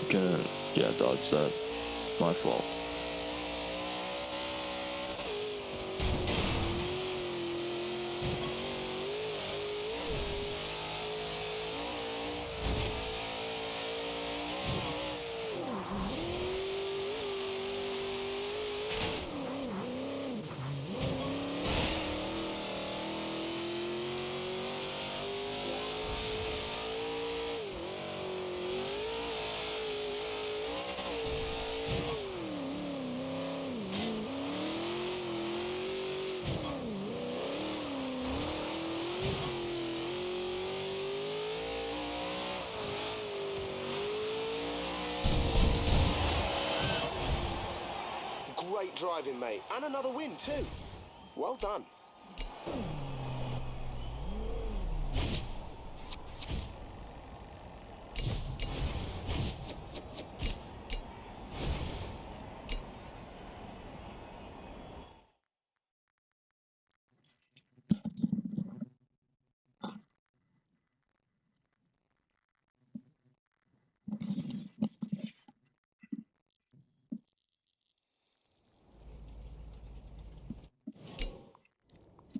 Gonna, yeah, dodge that. My fault. Great driving, mate. And another win, too. Well done.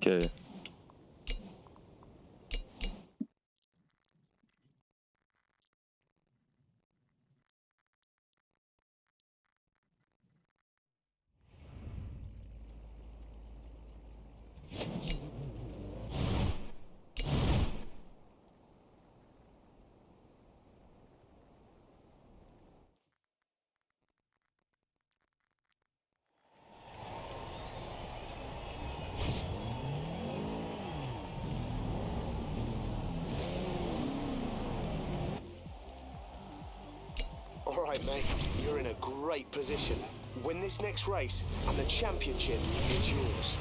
Okay. All right, mate. You're in a great position. Win this next race, and the championship is yours.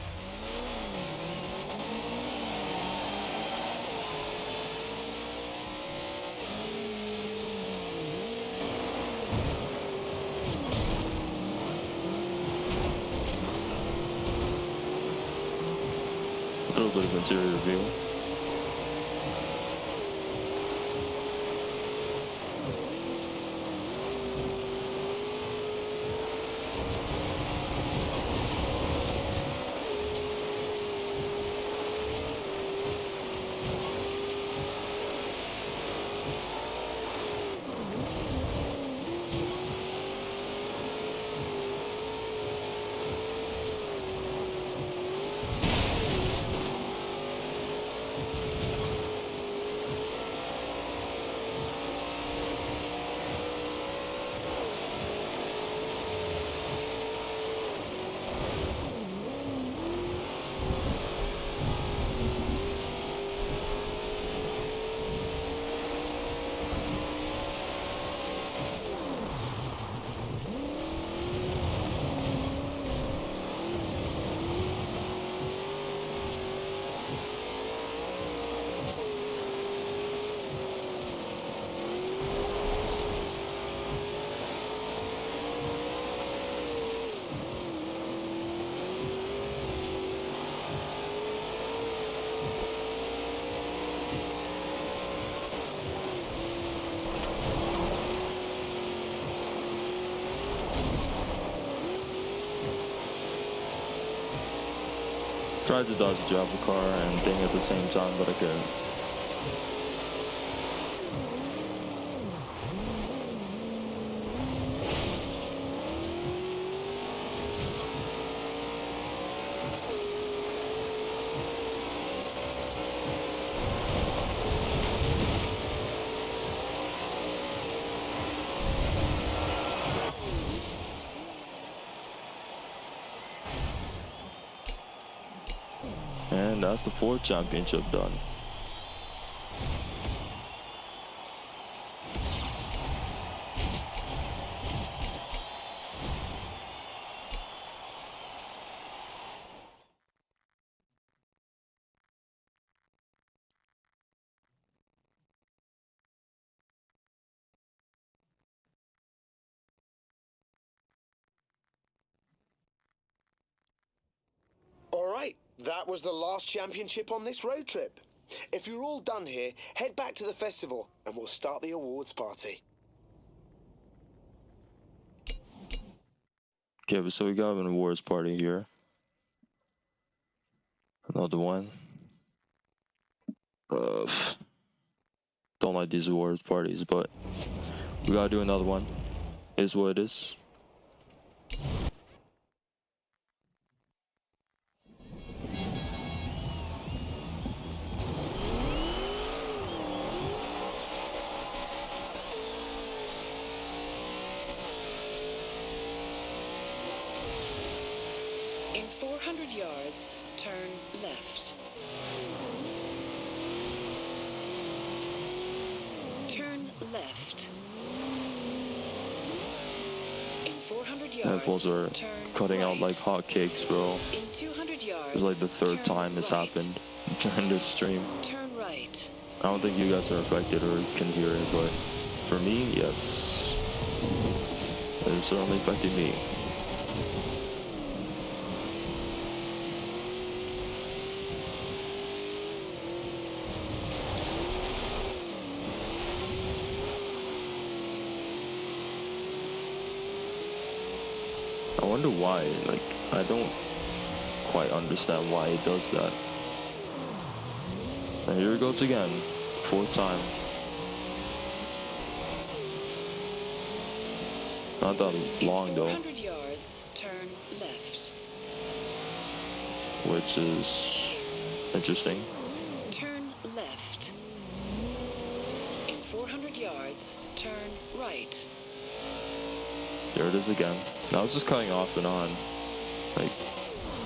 A little bit of interior reveal. Tried to dodge the Java car and ding at the same time, but I couldn't. And that's the 4th championship done. All right, that was the last championship on this road trip. If you're all done here, head back to the festival and we'll start the awards party. Okay, so we got an awards party here. Another one. Don't like these awards parties, but we gotta do another one. Is what it is. In 400 yards, turn left. Turn left. In 400 yards, Headphones are turn cutting right. out like hotcakes, bro. In 200 yards, It's like the 3rd turn time this right. happened during this stream. Turn right. I don't think you guys are affected or can hear it, but for me, yes. It certainly affected me. I wonder why, like, I don't quite understand why it does that. And here it goes again, 4th time. Not that long though, 400 yards, turn left. which is interesting. Turn left. In 400 yards, turn right. There it is again. Now it's just cutting off and on. Like,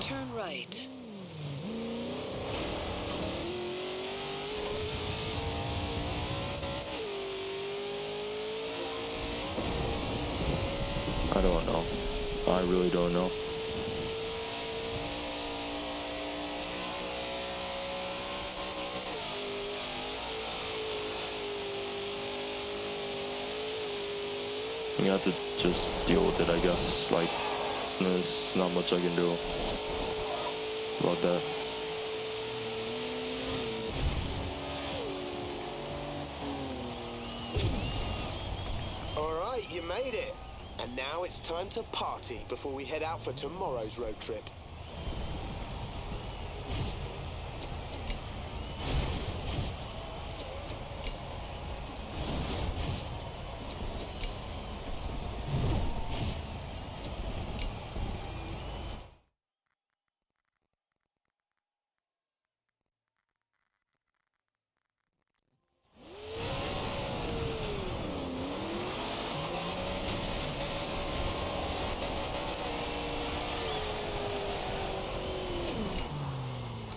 Turn right. I don't know. I really don't know. You have to just deal with it, I guess. Like, there's not much I can do about that. All right, you made it. And now it's time to party before we head out for tomorrow's road trip.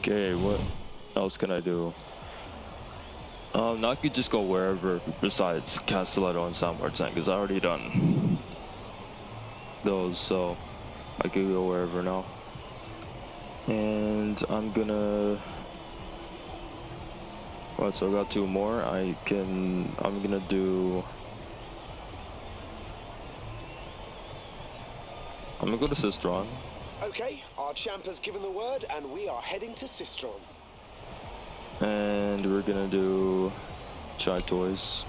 Okay, what else can I do? I could just go wherever besides Castelletto and San Martin, because I already done those, so I could go wherever now. And I'm gonna... Well, so I got 2 more. I'm gonna do... I'm gonna go to Sistron. Okay, our champ has given the word and we are heading to Sistron. And we're gonna do Chai Toys.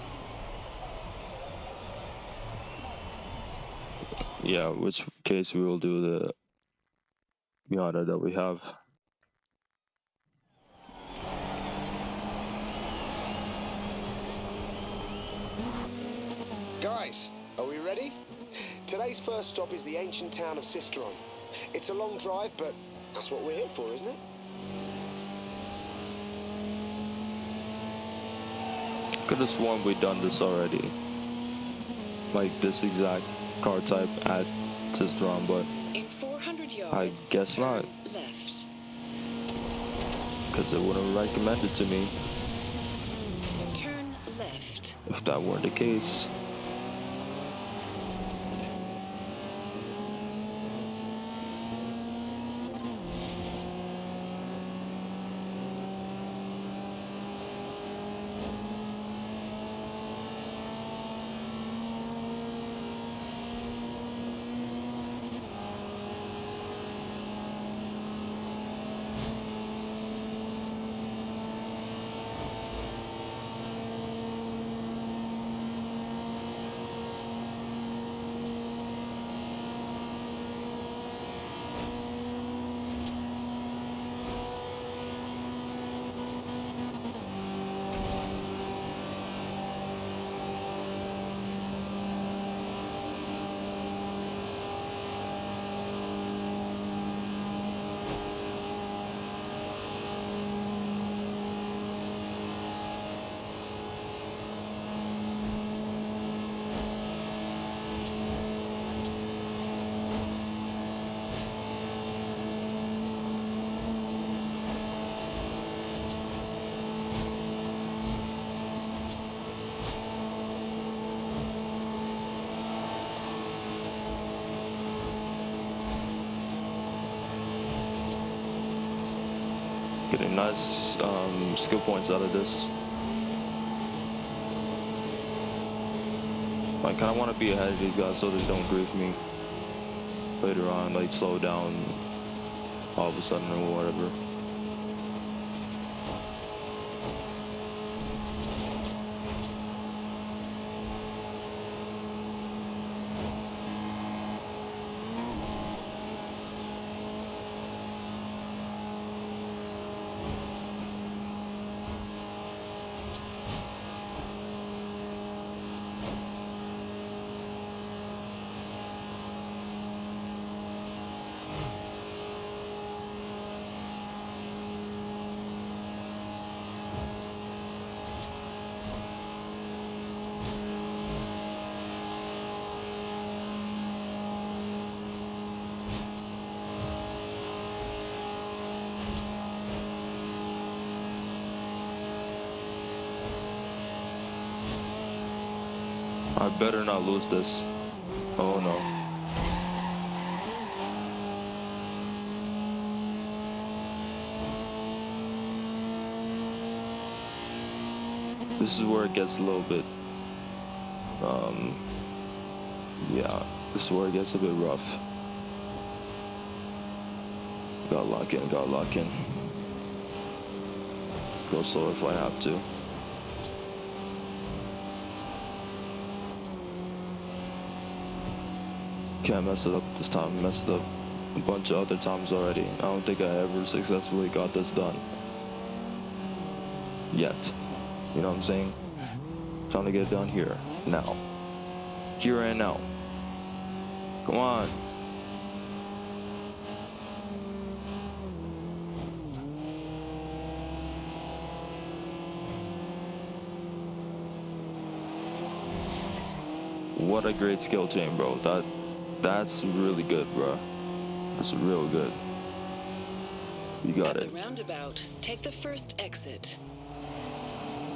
Yeah, which case we will do the Miata that we have. Guys, are we ready? Today's first stop is the ancient town of Sistron. It's a long drive, but that's what we're here for, isn't it? Could have sworn we'd done this already. Like this exact car type at Sistron, but In 400 yards, I guess turn not. left. because it wouldn't recommend it to me Turn left. if that weren't the case. Getting nice skill points out of this. I kind of want to be ahead of these guys so they don't grief me later on, like slow down all of a sudden or whatever. I better not lose this. Oh no. This is where it gets a little bit, yeah, this is where it gets a bit rough. Gotta lock in, gotta lock in. Go slow if I have to. Can't mess it up this time. Messed up a bunch of other times already. I don't think I ever successfully got this done. Yet. You know what I'm saying? Time to get it done here. Now. Here and now. Come on. What a great skill chain, bro. That's really good, bro. That's real good. You got At it. the roundabout, take the first exit.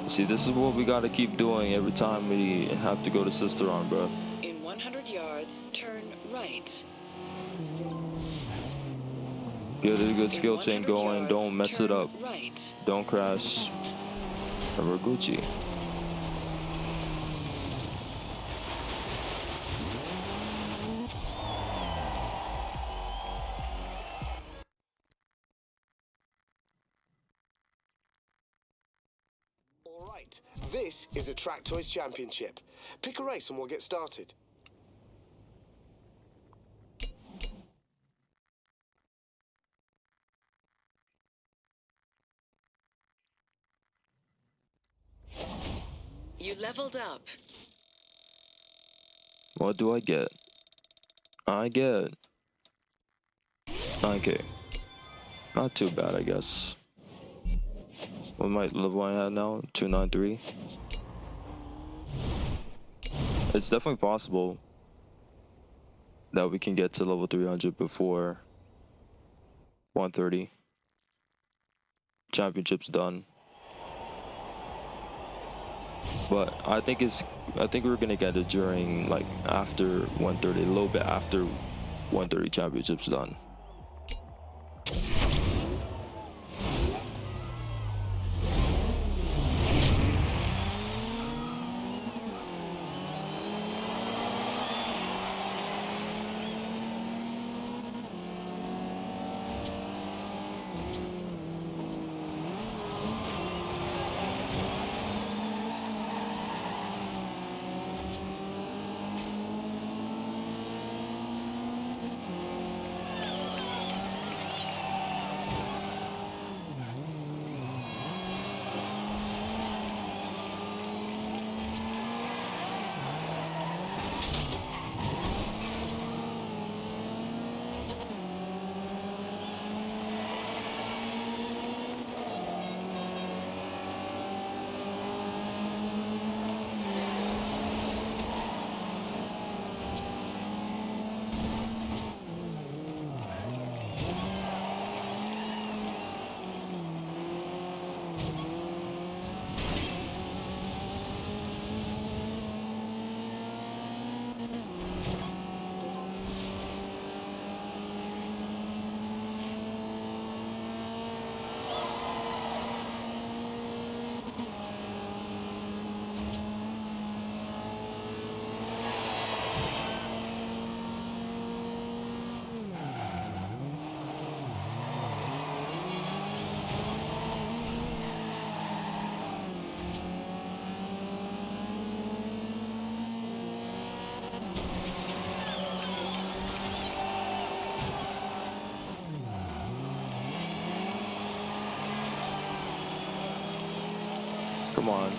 See, this is what we gotta keep doing every time we have to go to Sisteron, bro. In 100 yards, turn right. Get a good skill In chain 100 going. yards, Don't mess it turn up. Right. Don't crash. And we're Gucci. All right, this is a Track Toys Championship. Pick a race and we'll get started. You leveled up. What do I get? I get 9K. Not too bad, I guess. What might level I at now? 293. It's definitely possible that we can get to level 300 before 130. championships done. But I think we're gonna get it during like after 130, a little bit after 130 championships done. Come on.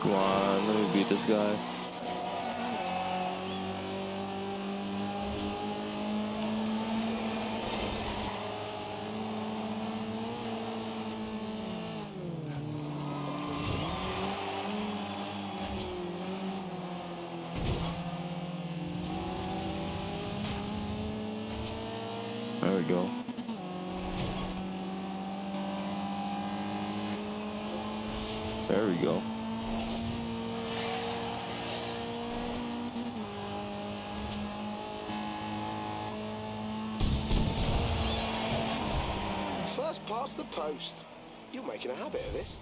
Come on, let me beat this guy. There we go. There we go. First past the post. You're making a habit of this.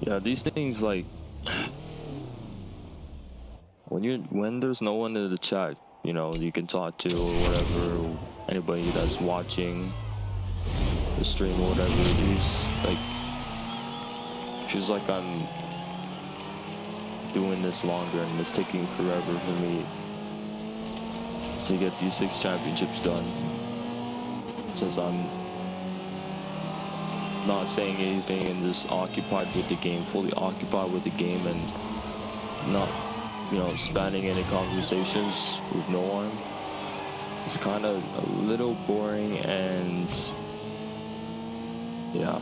Yeah, these things like when there's no one in the chat, you know, you can talk to or whatever, anybody that's watching the stream or whatever, these like feels like I'm doing this longer and it's taking forever for me to get these 6 championships done, since I'm not saying anything and just occupied with the game, fully occupied with the game, and not, you know, spanning any conversations with no one. It's kind of a little boring, and yeah.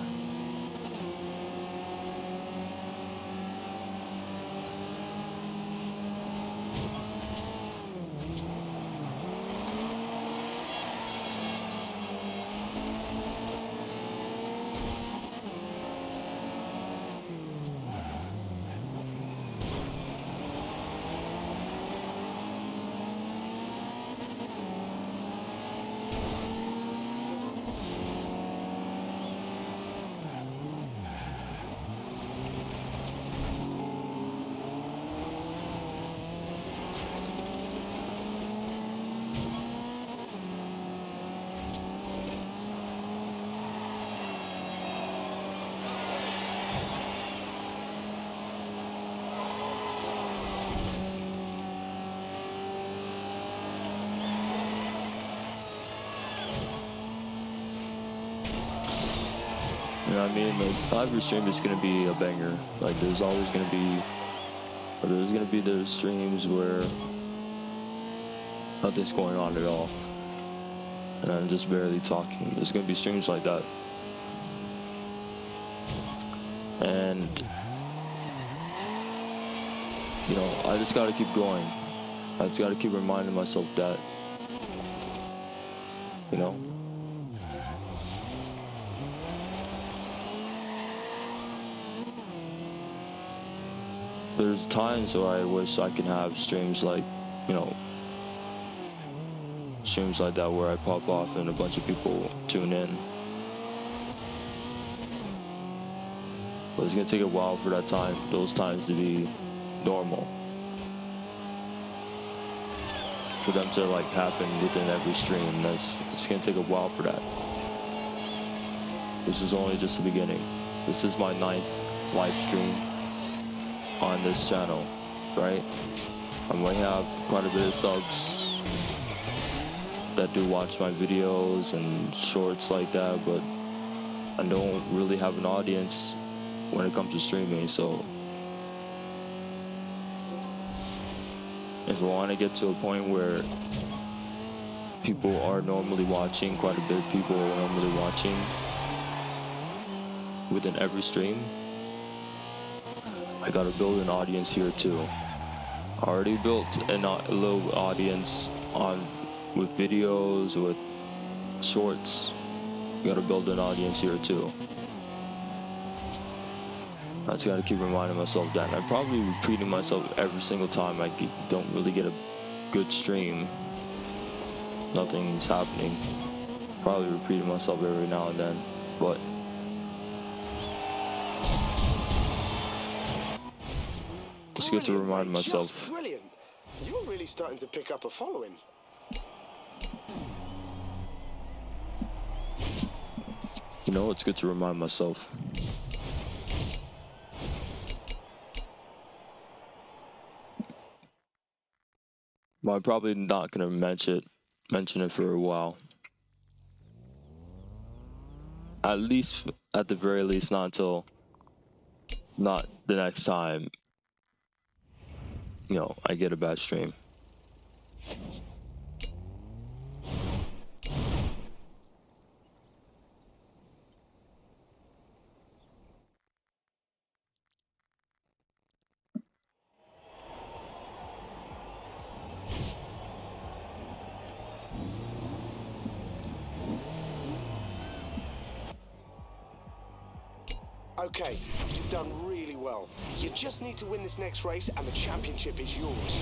You know what I mean? Like, every stream is gonna be a banger. Like, there's always gonna be, or there's gonna be those streams where nothing's going on at all, and I'm just barely talking. There's gonna be streams like that, and you know, I just gotta keep going. I just gotta keep reminding myself that, you know, there's times where I wish I could have streams like, you know, streams like that where I pop off and a bunch of people tune in. But it's gonna take a while for those times to be normal. For them to like happen within every stream. It's gonna take a while for that. This is only just the beginning. This is my 9th live stream on this channel, right? I might have quite a bit of subs that do watch my videos and shorts like that, but I don't really have an audience when it comes to streaming. So if I want to get to a point where people are normally watching, quite a bit of people are normally watching within every stream, I gotta build an audience here too. I already built a little audience with videos, with shorts. Gotta build an audience here too. I just gotta keep reminding myself that. And I'm probably repeating myself every single time I don't really get a good stream. Nothing's happening. Probably repeating myself every now and then, but it's good to remind myself. Just brilliant. You're really starting to pick up a following. You know, it's good to remind myself. But I'm probably not gonna mention it for a while. At the very least, not the next time, you know, I get a bad stream. Okay, you've done really well. You just need to win this next race and the championship is yours.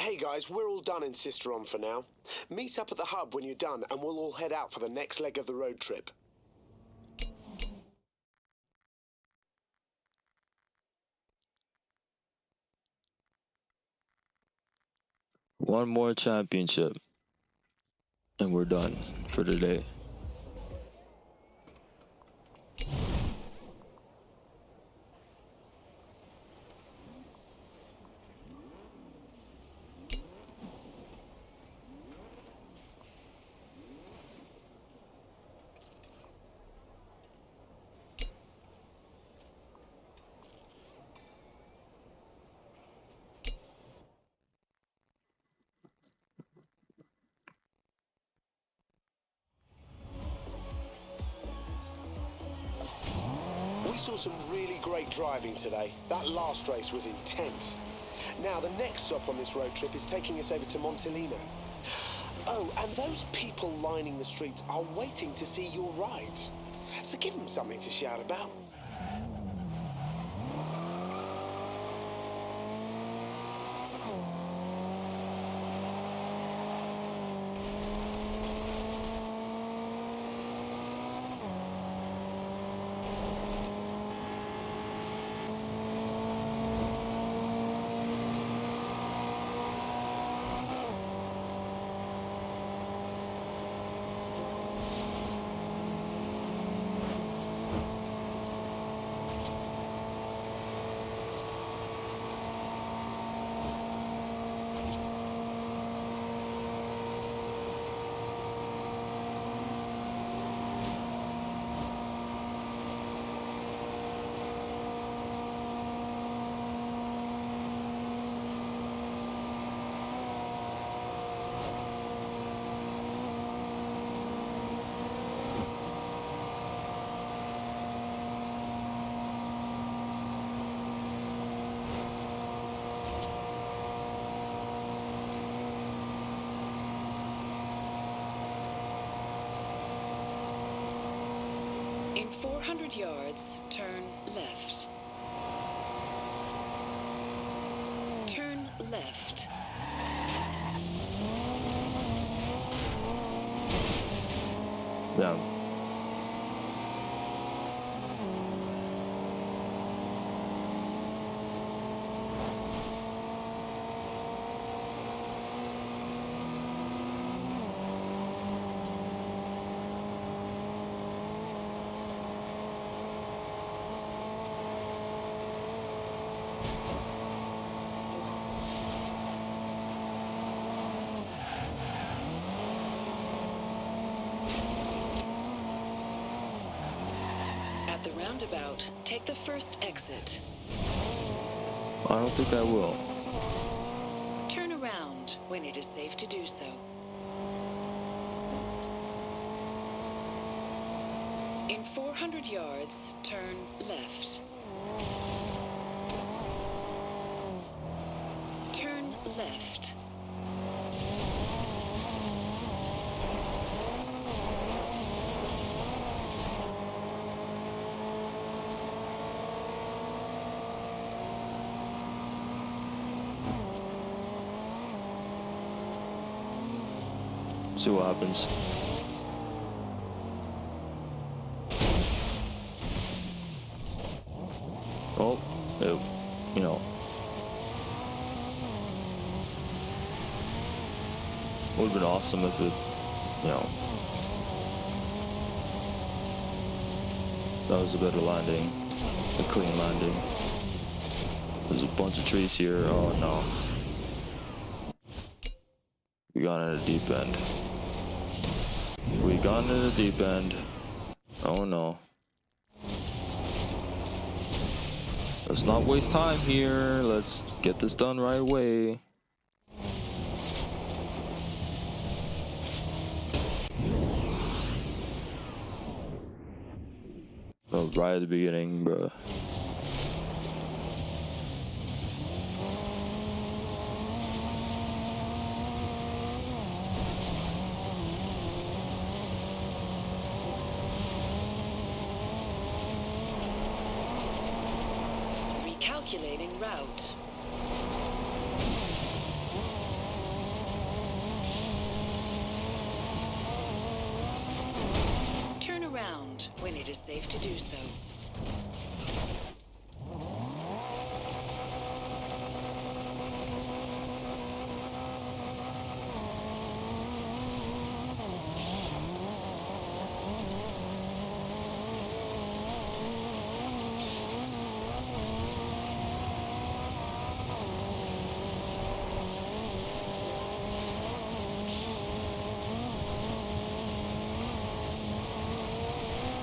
Hey guys, we're all done in Sisteron for now. Meet up at the hub when you're done and we'll all head out for the next leg of the road trip. One more championship, and we're done for today. We saw some really great driving today. That last race was intense. Now, the next stop on this road trip is taking us over to Montelino. Oh, and those people lining the streets are waiting to see your rides. So give them something to shout about. 400 yards, turn left. Turn left. Yeah. At the roundabout, take the first exit. I don't think I will. Turn around when it is safe to do so. In 400 yards, turn left. Turn left. See what happens. Oh, you know, would have been awesome if it, you know, that was a better landing, a clean landing. There's a bunch of trees here. Oh no. We got in a deep end. We got in the deep end. Oh no. Let's not waste time here. Let's get this done right away. Oh, right at the beginning, bruh. Recalculating route. Turn around when it is safe to do so.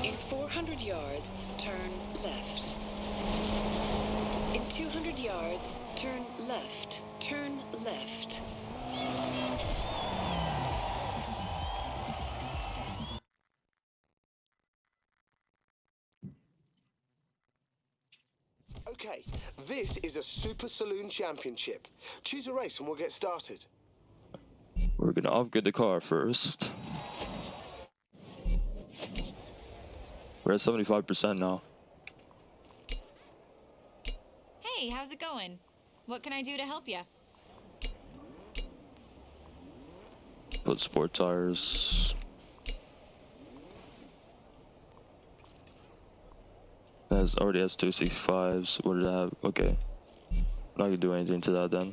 In 400 yards, turn left. In 200 yards, turn left. Turn left. Okay, this is a Super Saloon Championship. Choose a race and we'll get started. We're gonna upgrade the car first. We're at 75% now. Hey, how's it going? What can I do to help you? Put sport tires. Already has 265s. What did I have? Okay. Not gonna do anything to that then.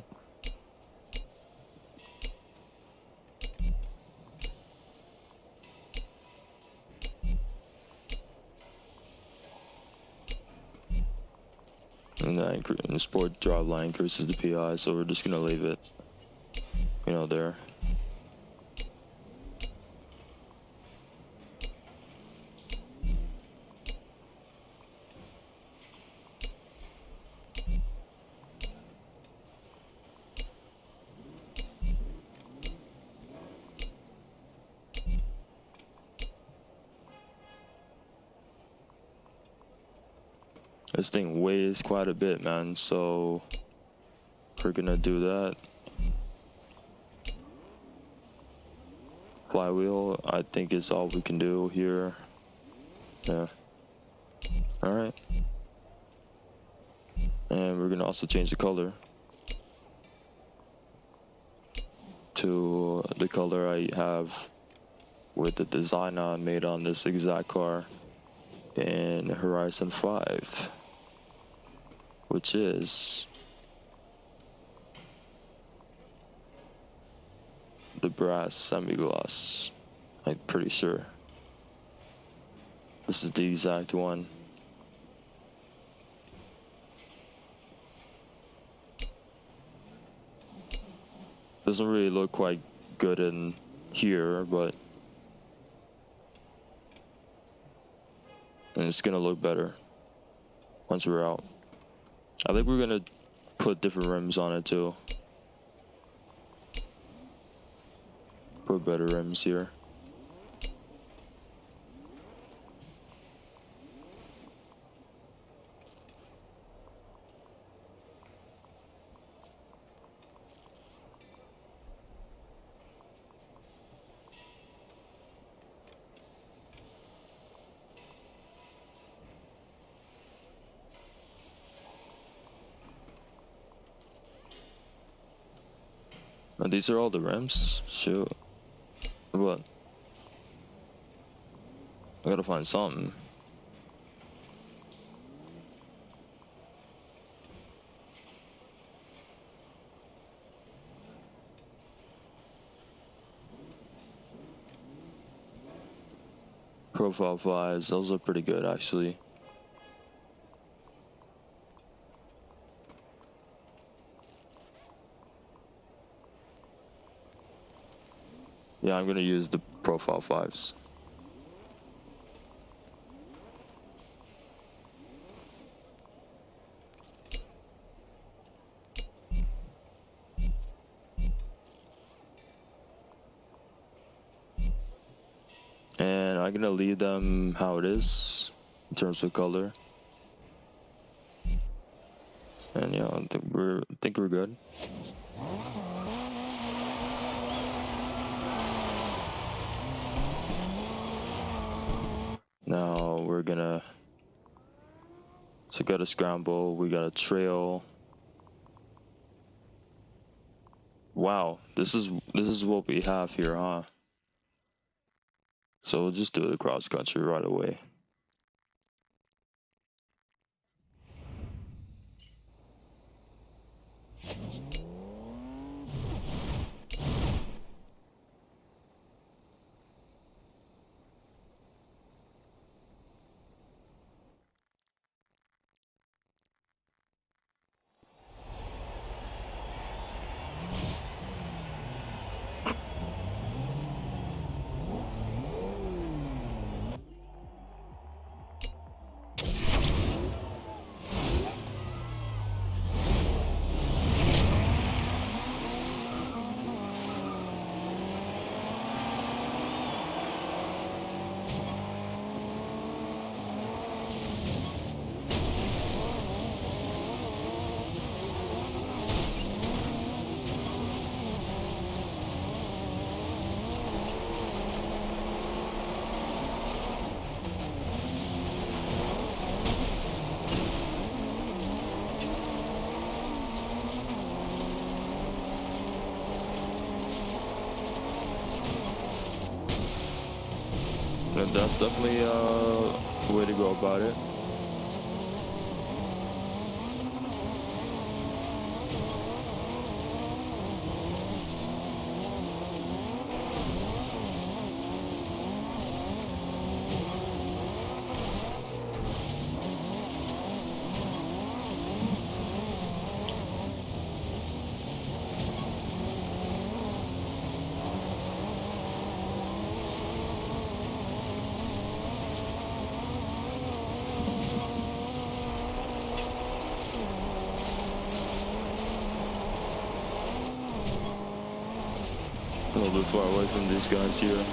And the sport drive line increases the PI, so we're just gonna leave it, you know, there. This thing weighs quite a bit, man, so we're gonna do that. Flywheel, I think, is all we can do here. Yeah. All right. And we're gonna also change the color to the color I have with the design I made on this exact car in Horizon 5, which is the brass semi-gloss. I'm pretty sure this is the exact one. Doesn't really look quite good in here, but it's gonna look better once we're out. I think we're gonna put different rims on it too. Put better rims here. And these are all the rims? Shoot. What? I gotta find something. Profile flies, those are pretty good actually. Yeah, I'm gonna use the profile 5s. And I'm gonna leave them how it is in terms of color. And yeah, I think we're good. Now we're gonna, so got a scramble, we got a trail. Wow, this is what we have here, huh? So we'll just do the cross country right away. And that's definitely a way to go about it. A little bit far away from these guys here.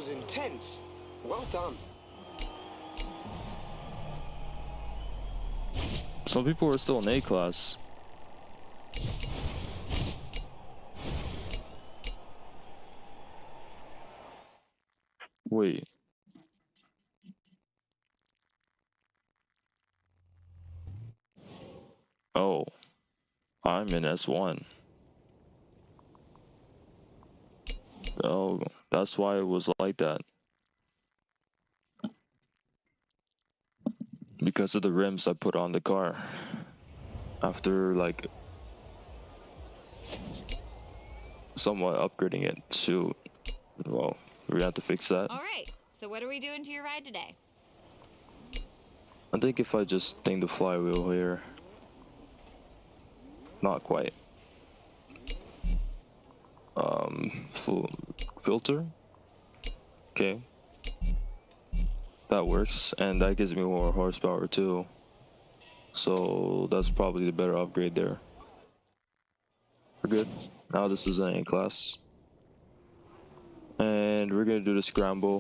was intense. Well done. Some people are still in A class. Wait. Oh, I'm in S1. Oh, that's why it was like that. Because of the rims I put on the car. After, like, somewhat upgrading it. Shoot. Well, we're gonna have to fix that. All right. So what are we doing to your ride today? I think if I just thing the flywheel here. Not quite. Full filter. Okay. That works, and that gives me more horsepower too. So that's probably the better upgrade there. We're good. Now this is an A class. And we're gonna do the scramble.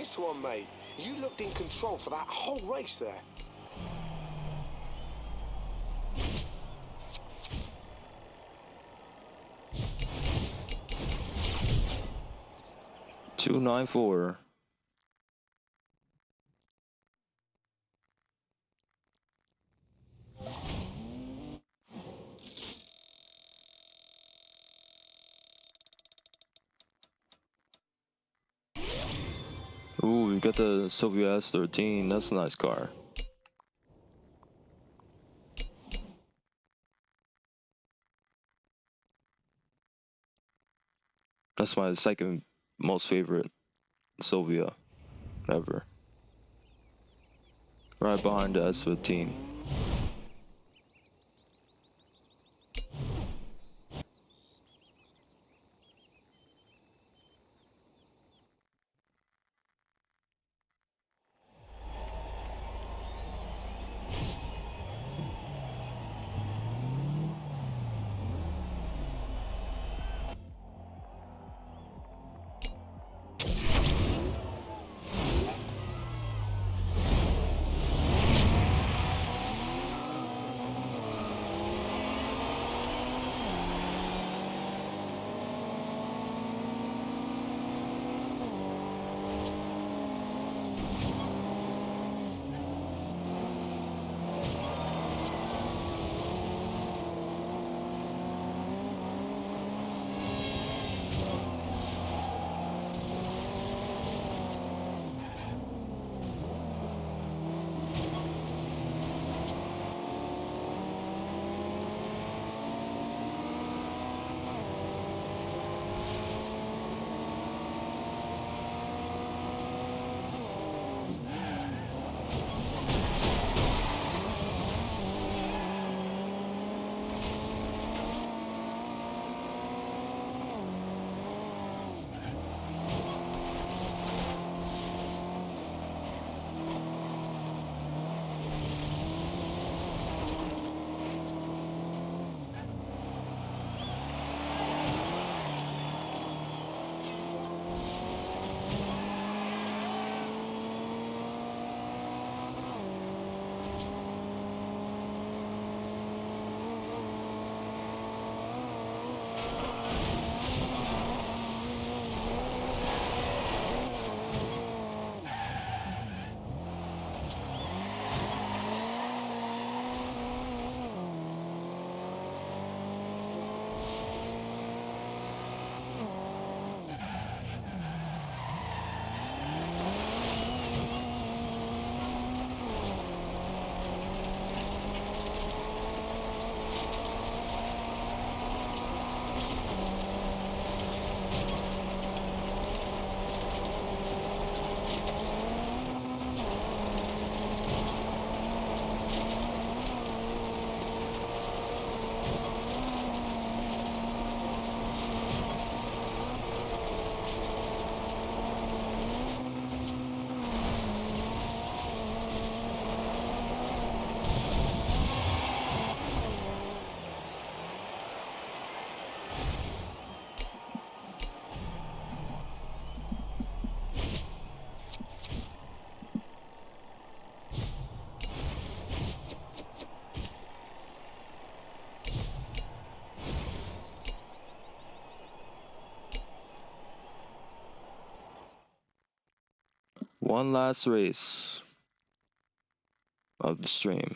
Nice one, mate. You looked in control for that whole race there. .294. Ooh, we got the Sylvia S13. That's a nice car. That's my second most favorite Sylvia ever. Right behind the S15. One last race of the stream.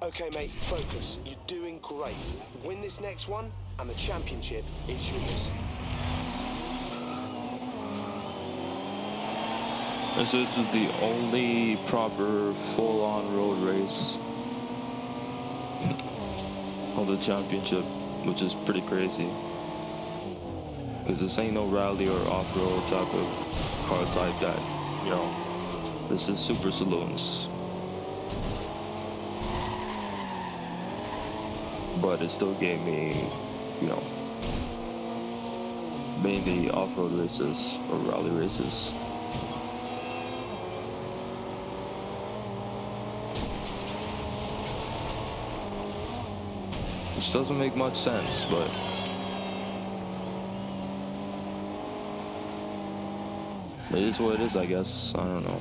Okay, mate, focus. You're doing great. Win this next one, and the championship is yours. And so this was the only proper full-on road race on the championship, which is pretty crazy. Because this ain't no rally or off-road type of car type that, you know, this is super saloons. But it still gave me, you know, mainly off-road races or rally races. Which doesn't make much sense, but it is what it is, I guess. I don't know.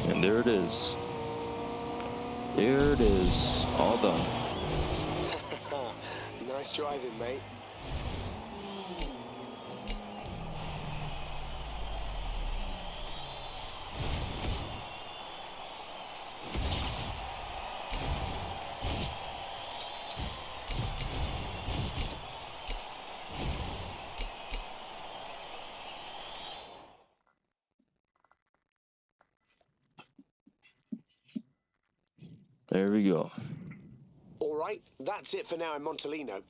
And there it is. There it is. All done. Nice driving, mate. There we go. All right, that's it for now in Montalino.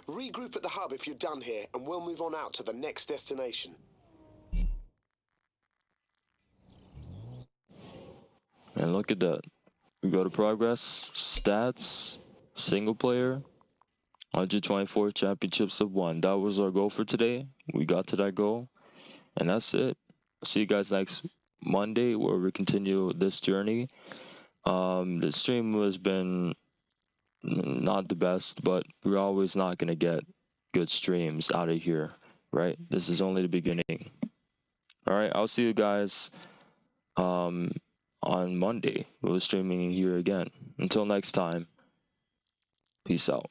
Regroup at the hub if you're done here, and we'll move on out to the next destination. And look at that. We go to progress, stats, single player, 124 championships of one. That was our goal for today. We got to that goal, and that's it. See you guys next Monday where we continue this journey. The stream has been not the best, but we're always not going to get good streams out of here, right? This is only the beginning. All right, I'll see you guys on Monday. We'll be streaming here again. Until next time, peace out.